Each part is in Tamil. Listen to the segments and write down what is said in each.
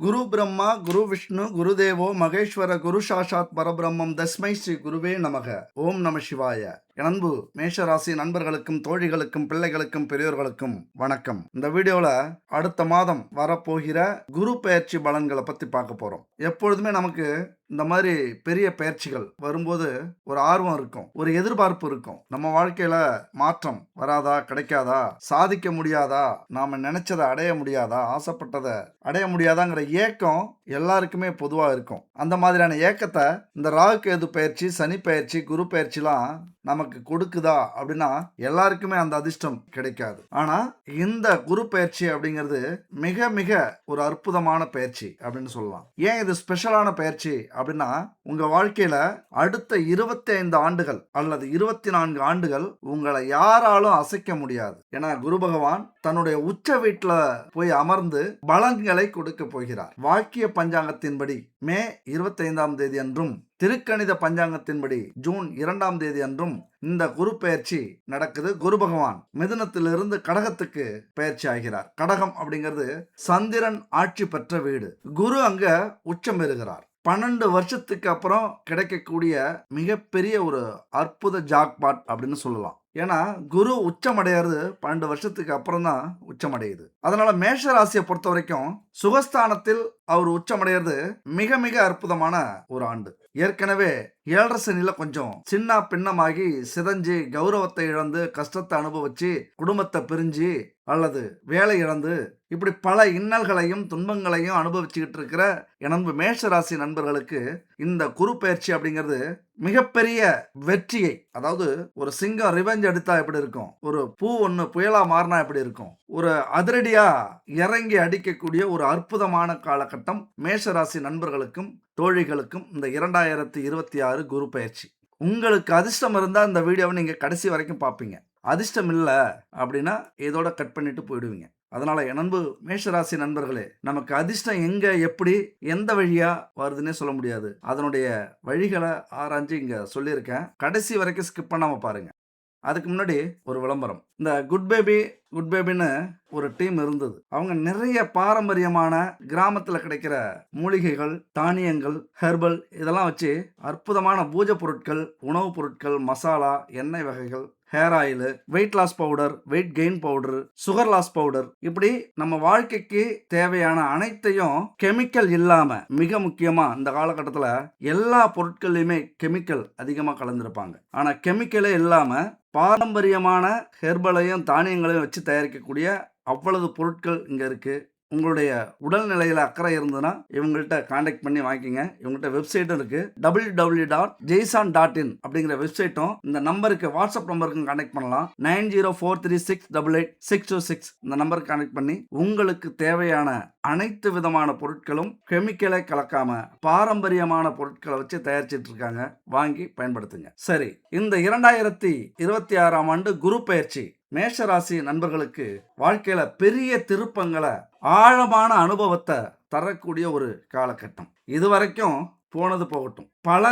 குரு பிரம்மா குரு விஷ்ணு குரு தேவோ மகேஸ்வர குரு சாஷாத் பரபிரம்மம் தஸ்மை ஸ்ரீ குருவே நமக. ஓம் நம சிவாய. என் அன்பு மேஷராசி நண்பர்களுக்கும் தோழிகளுக்கும் பிள்ளைகளுக்கும் பெரியோர்களுக்கும் வணக்கம். இந்த வீடியோல அடுத்த மாதம் வரப்போகிற குரு பெயர்ச்சி பலன்களை பத்தி பார்க்க போறோம். எப்பொழுதுமே நமக்கு இந்த மாதிரி பெரிய பயிற்சிகள் வரும்போது ஒரு ஆர்வம் இருக்கும், ஒரு எதிர்பார்ப்பு இருக்கும். நம்ம வாழ்க்கையில மாற்றம் வராதா, கிடைக்காதா, சாதிக்க முடியாதா, நாம நினைச்சதை அடைய முடியாதா, ஆசைப்பட்டதை அடைய முடியாதாங்கிற ஏக்கம் எல்லாருக்குமே பொதுவா இருக்கும். அந்த மாதிரியான ஏக்கத்தை இந்த ராகு கேது பயிற்சி, சனி பயிற்சி, குரு பயிற்சிலாம் நமக்கு கொடுக்குதா அப்படின்னா எல்லாருக்குமே அந்த அதிர்ஷ்டம் கிடைக்காது. ஆனா இந்த குரு பயிற்சி அப்படிங்கிறது மிக மிக ஒரு அற்புதமான பயிற்சி அப்படின்னு சொல்லலாம். ஏன் இது ஸ்பெஷலான பயிற்சி அப்படின்னா, உங்க வாழ்க்கையில அடுத்த 25 ஆண்டுகள் அல்லது 24 ஆண்டுகள் உங்களை யாராலும் அசைக்க முடியாது. ஏன்னா குரு பகவான் தன்னுடைய உச்ச வீட்டுல போய் அமர்ந்து பலன்களை கொடுக்க போகிறார். வாக்கிய பஞ்சாங்கத்தின்படி மே 25ஆம் தேதி அன்றும், திருக்கணித பஞ்சாங்கத்தின்படி ஜூன் 2ஆம் தேதி அன்றும் இந்த குரு பயிற்சி நடக்குது. குரு பகவான் மிதுனத்திலிருந்து கடகத்துக்கு பயிற்சி ஆகிறார். கடகம் அப்படிங்கிறது சந்திரன் ஆட்சி பெற்ற வீடு. குரு அங்க உச்சம் பெறுகிறார். 12 வருஷத்துக்கு அப்புறம் கிடைக்கக்கூடிய மிகப்பெரிய ஒரு அற்புத ஜாக்பாட் அப்படின்னு சொல்லலாம். ஏன்னா குரு உச்சமடைகிறது 12 வருஷத்துக்கு அப்புறம் தான் உச்சமடையுது. அதனால மேஷ ராசியை பொறுத்த வரைக்கும் சுகஸ்தானத்தில் அவர் உச்சமடைகிறது மிக மிக அற்புதமான ஒரு ஆண்டு. ஏற்கனவே 7.5 சனியில கொஞ்சம் சின்ன பின்னமாகி சிதஞ்சு கௌரவத்தை இழந்து கஷ்டத்தை அனுபவிச்சு குடும்பத்தை பிரிஞ்சு அல்லது வேலை இழந்து இப்படி பல இன்னல்களையும் துன்பங்களையும் அனுபவிச்சுக்கிட்டு இருக்கிற எனது மேஷராசி நண்பர்களுக்கு இந்த குரு பயிற்சி அப்படிங்கிறது மிகப்பெரிய வெற்றியை, அதாவது ஒரு சிங்கம் ரிவெஞ்ச் எடுத்தா எப்படி இருக்கும், ஒரு பூ ஒன்று புயலா மாறினா எப்படி இருக்கும், ஒரு அதிரடியா இறங்கி அடிக்கக்கூடிய ஒரு அற்புதமான காலகட்டம் மேஷராசி நண்பர்களுக்கும் தோழிகளுக்கும் இந்த 2026 குரு பயிற்சி. உங்களுக்கு அதிர்ஷ்டம் இருந்தால் இந்த வீடியோவை நீங்கள் கடைசி வரைக்கும் பார்ப்பீங்க. அதிர்ஷ்டம் இல்லை அப்படின்னா இதோட கட் பண்ணிட்டு போயிடுவீங்க. அதனால என் அன்பு மேஷராசி நண்பர்களே, நமக்கு அதிர்ஷ்டம் எங்க, எப்படி, எந்த வழியா வருதுன்னே சொல்ல முடியாது. அதனுடைய வழிகளை ஆராய்ஞ்சு இங்க சொல்லியிருக்கேன். கடைசி வரைக்கும் ஸ்கிப் பண்ணாம பாருங்க. அதுக்கு முன்னாடி ஒரு விளம்பரம். இந்த குட் பேபின்னு ஒரு டீம் இருந்தது. அவங்க நிறைய பாரம்பரியமான கிராமத்தில் கிடைக்கிற மூலிகைகள், தானியங்கள், ஹெர்பல் இதெல்லாம் வச்சு அற்புதமான பூஜை பொருட்கள், உணவுப் பொருட்கள், மசாலா, எண்ணெய் வகைகள், hair oil, weight loss powder, weight gain powder, sugar loss powder, இப்படி நம்ம வாழ்க்கைக்கு தேவையான அனைத்தையும் கெமிக்கல் இல்லாம, மிக முக்கியமா இந்த காலகட்டத்தில் எல்லா பொருட்கள்லையுமே கெமிக்கல் அதிகமாக கலந்துருப்பாங்க. ஆனா கெமிக்கலே இல்லாம பாரம்பரியமான ஹெர்பலையும் தானியங்களையும் வச்சு தயாரிக்கக்கூடிய அவ்வளவு பொருட்கள் இங்க இருக்கு. உங்களுடைய உடல்நிலையில் அக்கறை இருந்ததுன்னா இவங்கள்ட்ட கான்டாக்ட் பண்ணி வாங்கிக்கங்க. இவங்கள்ட்ட வெப்சைட்டும் இருக்கு. www.jason.in அப்படிங்கிற வெப்சைட்டும், இந்த நம்பருக்கு வாட்ஸ்அப் நம்பருக்கு கான்டாக்ட் பண்ணலாம். 9043688626 இந்த நம்பருக்கு கான்டாக்ட் பண்ணி உங்களுக்கு தேவையான அனைத்து விதமான பொருட்களும் கெமிக்கலை கலக்காம பாரம்பரியமான பொருட்களை வச்சு தயாரிச்சிட்டு இருக்காங்க. வாங்கி பயன்படுத்துங்க. சரி, இந்த 2026ஆம் ஆண்டு குரு பயிற்சி மேஷராசி நண்பர்களுக்கு வாழ்க்கையில பெரிய திருப்பங்களை, ஆழமான அனுபவத்தை தரக்கூடிய ஒரு காலகட்டம். இதுவரைக்கும் போனது போகட்டும், பல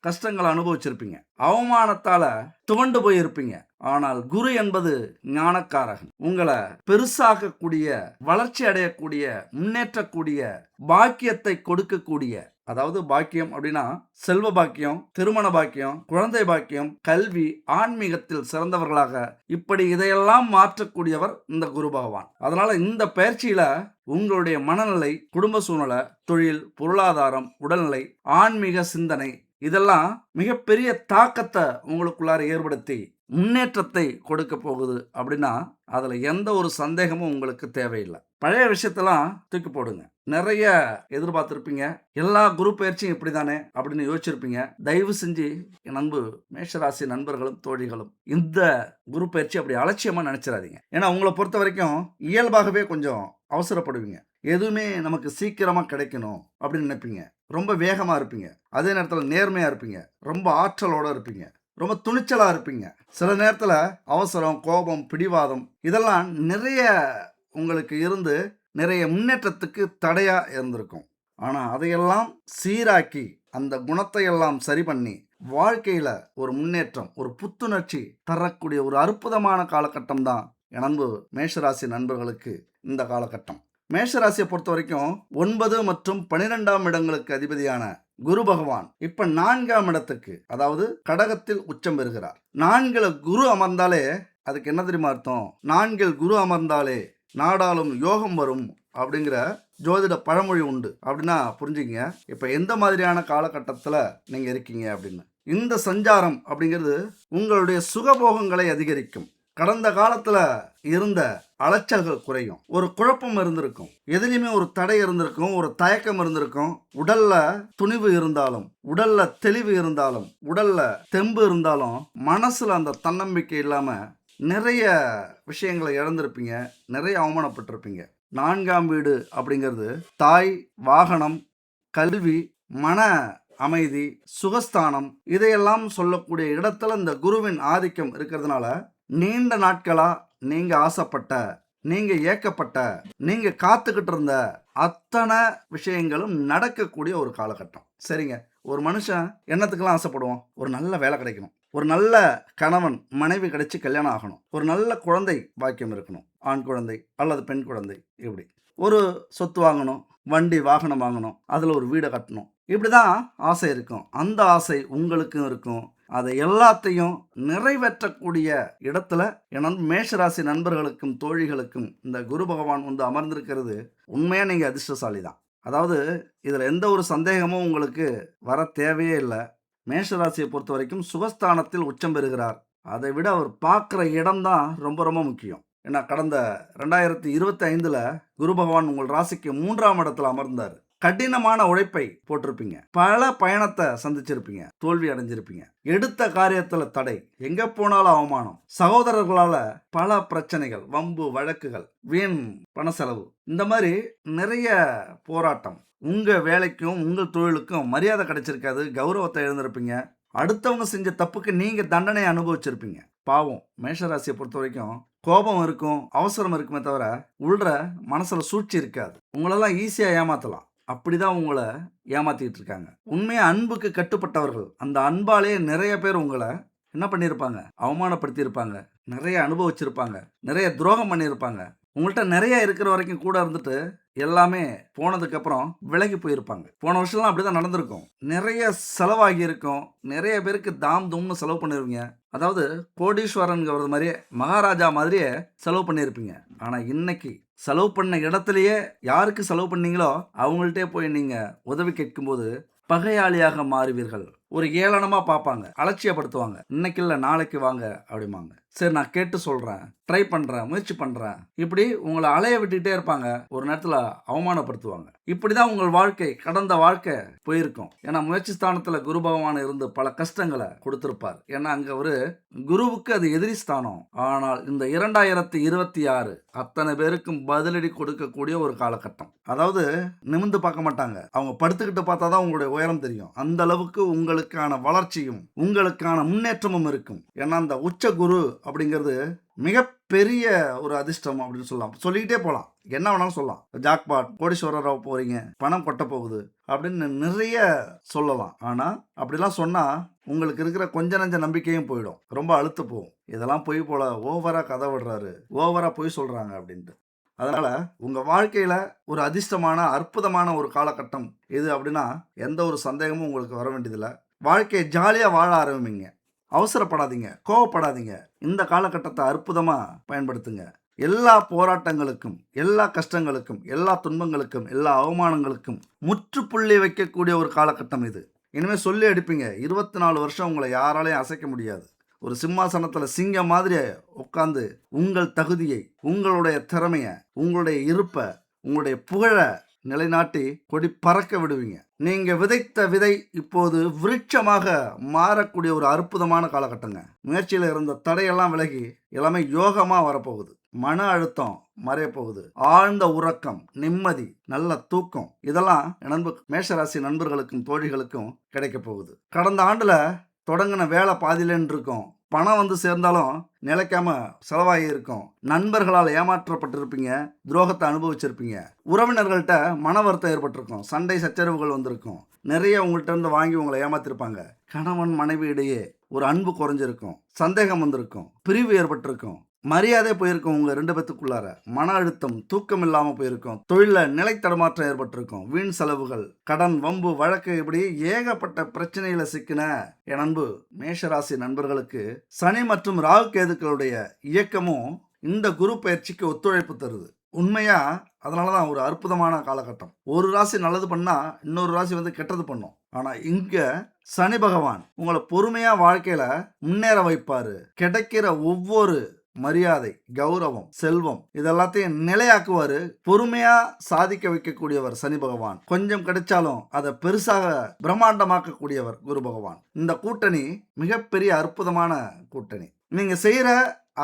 கஷ்டங்களை அனுபவிச்சிருப்பீங்க, அவமானத்தால துவண்டு போயிருப்பீங்க. ஆனால் குரு என்பது ஞானக்காரகன். உங்களை பெருசாகக்கூடிய, வளர்ச்சி அடையக்கூடிய, முன்னேற்றக்கூடிய, பாக்கியத்தை கொடுக்கக்கூடிய, அதாவது பாக்கியம் அப்படின்னா செல்வ பாக்கியம், திருமண பாக்கியம், குழந்தை பாக்கியம், கல்வி, ஆன்மீகத்தில் சிறந்தவர்களாக, இப்படி இதையெல்லாம் மாற்றக்கூடியவர் இந்த குரு பகவான். அதனால இந்த பயிற்சியில உங்களுடைய மனநிலை, குடும்ப சூழ்நிலை, தொழில், பொருளாதாரம், உடல்நிலை, ஆன்மீக சிந்தனை இதெல்லாம் மிகப்பெரிய தாக்கத்தை உங்களுக்குள்ளார ஏற்படுத்தி முன்னேற்றத்தை கொடுக்க போகுது அப்படின்னா அதுல எந்த ஒரு சந்தேகமும் உங்களுக்கு தேவையில்லை. பழைய விஷயத்தெல்லாம் தூக்கி போடுங்க. நிறைய எதிர்பார்த்திருப்பீங்க, எல்லா குரு பயிற்சியும் இப்படிதானே அப்படின்னு யோசிச்சிருப்பீங்க. தயவு செஞ்சு என் அன்பு மேஷராசி நண்பர்களும் தோழிகளும் இந்த குரு பயிற்சி அப்படி அலட்சியமா நினைச்சிடாதீங்க. ஏன்னா உங்களை பொறுத்த வரைக்கும் இயல்பாகவே கொஞ்சம் அவசரப்படுவீங்க. எதுவுமே நமக்கு சீக்கிரமா கிடைக்கணும் அப்படின்னு நினைப்பீங்க. ரொம்ப வேகமா இருப்பீங்க. அதே நேரத்தில் நேர்மையா இருப்பீங்க. ரொம்ப ஆற்றலோட இருப்பீங்க. ரொம்ப துணிச்சலா இருப்பீங்க. சில நேரத்துல அவசரம், கோபம், பிடிவாதம் இதெல்லாம் நிறைய உங்களுக்கு இருந்து நிறைய முன்னேற்றத்துக்கு தடையா இருந்திருக்கும். ஆனா அதையெல்லாம் சீராக்கி, அந்த குணத்தை எல்லாம் சரி பண்ணி வாழ்க்கையில ஒரு முன்னேற்றம், ஒரு புத்துணர்ச்சி தரக்கூடிய ஒரு அற்புதமான காலகட்டம் தான் என் அன்பு மேஷராசி நண்பர்களுக்கு இந்த காலகட்டம். மேஷராசியை பொறுத்த வரைக்கும் 9 மற்றும் 12ஆம் இடங்களுக்கு அதிபதியான குரு பகவான் இப்ப 4ஆம் இடத்துக்கு, அதாவது கடகத்தில் உச்சம் பெறுகிறார். 4ல குரு அமர்ந்தாலே அதுக்கு என்ன தெரியுமா அர்த்தம்? 4ல் குரு அமர்ந்தாலே நாடாளும் யோகம் வரும் அப்படிங்கிற ஜோதிட பழமொழி உண்டு. அப்படின்னா புரிஞ்சுங்க இப்ப எந்த மாதிரியான காலகட்டத்தில் நீங்க இருக்கீங்க அப்படின்னு. இந்த சஞ்சாரம் அப்படிங்கிறது உங்களுடைய சுகபோகங்களை அதிகரிக்கும். கடந்த காலத்துல இருந்த அலைச்சல்கள் குறையும். ஒரு குழப்பம் இருந்திருக்கும், எதுலையுமே ஒரு தடை இருந்திருக்கும், ஒரு தயக்கம் இருந்திருக்கும். உடல்ல துணிவு இருந்தாலும், உடல்ல தெளிவு இருந்தாலும், உடல்ல தெம்பு இருந்தாலும், மனசுல அந்த தன்னம்பிக்கை இல்லாம நிறைய விஷயங்களை இழந்திருப்பீங்க, நிறைய அவமானப்பட்டிருப்பீங்க. 4ஆம் வீடு அப்படிங்கிறது தாய், வாகனம், கல்வி, மன அமைதி, சுகஸ்தானம், இதையெல்லாம் சொல்லக்கூடிய இடத்துல இந்த குருவின் ஆதிக்கம் இருக்கிறதுனால நீண்ட நாட்களா நீங்க ஆசைப்பட்ட, நீங்க ஏக்கப்பட்ட, நீங்க காத்துக்கிட்டு இருந்த அத்தனை விஷயங்களும் நடக்கக்கூடிய ஒரு காலகட்டம். சரிங்க, ஒரு மனுஷன் என்னத்துக்கெல்லாம் ஆசைப்படுவோம்? ஒரு நல்ல வேலை கிடைக்கணும், ஒரு நல்ல கணவன் மனைவி கிடைச்சி கல்யாணம் ஆகணும், ஒரு நல்ல குழந்தை பாக்கியம் இருக்கணும், ஆண் குழந்தை அல்லது பெண் குழந்தை, இப்படி ஒரு சொத்து வாங்கணும், வண்டி வாகனம் வாங்கணும், அதில் ஒரு வீடை கட்டணும், இப்படி தான் ஆசை இருக்கும். அந்த ஆசை உங்களுக்கும் இருக்கும். அதை எல்லாத்தையும் நிறைவேற்றக்கூடிய இடத்துல என் மேஷராசி நண்பர்களுக்கும் தோழிகளுக்கும் இந்த குரு பகவான் வந்து அமர்ந்திருக்கிறது உண்மையாக நீங்கள் அதிர்ஷ்டசாலி தான். அதாவது இதில் எந்த ஒரு சந்தேகமும் உங்களுக்கு வர தேவையே இல்லை. மேஷராசியை பொறுத்த வரைக்கும் சுகஸ்தானத்தில் உச்சம் பெறுகிறார். அதை விட அவர் பார்க்குற இடம்தான் ரொம்ப ரொம்ப முக்கியம். ஏன்னா கடந்த 2025 குரு பகவான் உங்கள் ராசிக்கு 3ஆம் இடத்துல அமர்ந்தார். கடினமான உழைப்பை போட்டிருப்பீங்க, பல பயணத்தை சந்திச்சிருப்பீங்க, தோல்வி அடைஞ்சிருப்பீங்க, எடுத்த காரியத்துல தடை, எங்க போனாலும் அவமானம், சகோதரர்களால பல பிரச்சனைகள், வம்பு வழக்குகள், வீண் பண செலவு, இந்த மாதிரி நிறைய போராட்டம். உங்க வேலைக்கும் உங்கள் தொழிலுக்கும் மரியாதை கிடைச்சிருக்காது, கௌரவத்தை இழந்திருப்பீங்க, அடுத்தவங்க செஞ்ச தப்புக்கு நீங்க தண்டனை அனுபவிச்சிருப்பீங்க. பாவம், மேஷராசியை பொறுத்த வரைக்கும் கோபம் இருக்கும், அவசரம் இருக்குமே தவிர உள்ள மனசுல சூழ்ச்சி இருக்காது. உங்களெல்லாம் ஈஸியா ஏமாத்தலாம், அப்படிதான் உங்களை ஏமாத்திட்டு இருக்காங்க. உண்மையா அன்புக்கு கட்டுப்பட்டவர்கள். அந்த அன்பாலே நிறைய பேர் உங்களை என்ன பண்ணியிருப்பாங்க? அவமானப்படுத்தி இருப்பாங்க, நிறைய அனுபவிச்சிருப்பாங்க, நிறைய துரோகம் பண்ணியிருப்பாங்க. உங்கள்கிட்ட நிறைய இருக்கிற வரைக்கும் கூட இருந்துட்டு எல்லாமே போனதுக்கப்புறம் விலகி போயிருப்பாங்க. போன வருஷம்லாம் அப்படி தான் நடந்திருக்கும். நிறைய செலவாகி இருக்கும், நிறைய பேருக்கு தாம் தும்னு செலவு பண்ணிருவீங்க. அதாவது கோடீஸ்வரன்கிறது மாதிரியே, மகாராஜா மாதிரியே செலவு பண்ணியிருப்பீங்க. ஆனால் இன்னைக்கு செலவு பண்ண இடத்துலையே யாருக்கு செலவு பண்ணீங்களோ அவங்கள்ட்டே போய் நீங்கள் உதவி கேட்கும்போது பகையாளியாக மாறுவீர்கள். ஒரு ஏளனமாக பார்ப்பாங்க, அலட்சியப்படுத்துவாங்க. இன்னைக்கு இல்லை நாளைக்கு வாங்க அப்படிம்பாங்க. சரி, நான் கேட்டு சொல்கிறேன், ட்ரை பண்ணுறேன், முயற்சி பண்ணுறேன், இப்படி உங்களை அலைய விட்டுக்கிட்டே இருப்பாங்க. ஒரு நேரத்தில் அவமானப்படுத்துவாங்க. இப்படி தான் உங்கள் வாழ்க்கை, கடந்த வாழ்க்கை போயிருக்கும். ஏன்னா முயற்சி ஸ்தானத்தில் குரு பகவான் இருந்து பல கஷ்டங்களை கொடுத்துருப்பார். ஏன்னா அங்கே ஒரு குருவுக்கு அது எதிரி ஸ்தானம். ஆனால் இந்த 2026 அத்தனை பேருக்கும் பதிலடி கொடுக்கக்கூடிய ஒரு காலகட்டம். அதாவது நிமிந்து பார்க்க மாட்டாங்க, அவங்க படுத்துக்கிட்டு பார்த்தா தான் உங்களுடைய உயரம் தெரியும். அந்த அளவுக்கு உங்களுக்கான வளர்ச்சியும் உங்களுக்கான முன்னேற்றமும் இருக்கும். ஏன்னா அந்த உச்ச குரு அப்படிங்கிறது மிகப்பெரிய ஒரு அதிர்ஷ்டம் அப்படின்னு சொல்லலாம். சொல்லிக்கிட்டே போகலாம், என்ன வேணாலும் சொல்லலாம். ஜாக்பாட், கோடீஸ்வரராக போறீங்க, பணம் கொட்ட போகுது அப்படின்னு நிறைய சொல்லலாம். ஆனால் அப்படிலாம் சொன்னால் உங்களுக்கு இருக்கிற கொஞ்ச நஞ்ச நம்பிக்கையும் போயிடும், ரொம்ப அழுத்து போகும். இதெல்லாம் பொய் போல, ஓவராக கதை விடுறாரு, ஓவராக பொய் சொல்கிறாங்க அப்படின்ட்டு. அதனால் உங்கள் வாழ்க்கையில் ஒரு அதிர்ஷ்டமான அற்புதமான ஒரு காலகட்டம் இது அப்படின்னா எந்த ஒரு சந்தேகமும் உங்களுக்கு வர வேண்டியதில்லை. வாழ்க்கையை ஜாலியாக வாழ ஆரம்பிங்க. அவசரப்படாதீங்க, கோவப்படாதீங்க. இந்த காலகட்டத்தை அற்புதமாக பயன்படுத்துங்க. எல்லா போராட்டங்களுக்கும், எல்லா கஷ்டங்களுக்கும், எல்லா துன்பங்களுக்கும், எல்லா அவமானங்களுக்கும் முற்றுப்புள்ளி வைக்கக்கூடிய ஒரு காலகட்டம் இது. இனிமேல் சொல்லி அடிப்பீங்க, 24 வருஷம் உங்களை யாராலையும் அசைக்க முடியாது. ஒரு சிம்மாசனத்தில் சிங்கம் மாதிரி உட்காந்து உங்கள் தகுதியை, உங்களுடைய திறமையை, உங்களுடைய இருப்பை, உங்களுடைய புகழை நிலைநாட்டி கொடி பறக்க விடுவீங்க. நீங்க விதைத்த விதை இப்போது விருட்சமாக மாறக்கூடிய ஒரு அற்புதமான காலகட்டங்க. முயற்சியில் இருந்த தடையெல்லாம் விலகி எல்லாமே யோகமா வரப்போகுது. மன அழுத்தம் மறைய போகுது. ஆழ்ந்த உறக்கம், நிம்மதி, நல்ல தூக்கம், இதெல்லாம் நண்பு மேஷராசி நண்பர்களுக்கும் தோழிகளுக்கும் கிடைக்க போகுது. கடந்த ஆண்டுல தொடங்கின வேலை பாதியிலன்னு இருக்கும், பணம் வந்து சேர்ந்தாலும் நிலைக்காம செலவாகி இருக்கும். நண்பர்களால் ஏமாற்றப்பட்டிருப்பீங்க, துரோகத்தை அனுபவிச்சிருப்பீங்க. உறவினர்கள்ட்ட மன வருத்தம் ஏற்பட்டிருக்கும், சண்டை சச்சரவுகள் வந்திருக்கும். நிறைய உங்கள்கிட்ட இருந்து வாங்கி உங்களை ஏமாத்திருப்பாங்க. கணவன் மனைவி இடையே ஒரு அன்பு குறைஞ்சிருக்கும், சந்தேகம் வந்திருக்கும், பிரிவு ஏற்பட்டிருக்கும். மரியாதை போயிருக்கும் உங்க 2 பேத்துக்குள்ளார. மன அழுத்தம், தூக்கம் இல்லாம போயிருக்கும். தொழில்ல நிலை தடுமாற்றம் ஏற்பட்டிருக்கும். வீண் செலவுகள், கடன், வம்பு, வழக்கு இப்படி ஏகப்பட்ட பிரச்சனையில சிக்கின என் அன்பு மேஷராசி நண்பர்களுக்கு சனி மற்றும் ராகு கேதுக்களுடைய இயக்கமும் இந்த குரு பயிற்சிக்கு ஒத்துழைப்பு தருது. உண்மையா அதனால தான் ஒரு அற்புதமான காலகட்டம். ஒரு ராசி நல்லது பண்ணா, இன்னொரு ராசி வந்து கெட்டது பண்ணும். ஆனா இங்க சனி பகவான் உங்கள பொறுமையா வாழ்க்கையில முன்னேற வைப்பாரு. கிடைக்கிற ஒவ்வொரு மரியாதை, கௌரவம், செல்வம் இதெல்லாத்தையும் நிலையாக்குவாரு. பொறுமையா சாதிக்க வைக்கக்கூடியவர் சனி பகவான். கொஞ்சம் கிடைச்சாலும் அதை பெருசாக பிரம்மாண்டமாக்கக்கூடியவர் குரு பகவான். இந்த கூட்டணி மிகப்பெரிய அற்புதமான கூட்டணி. நீங்க செய்யற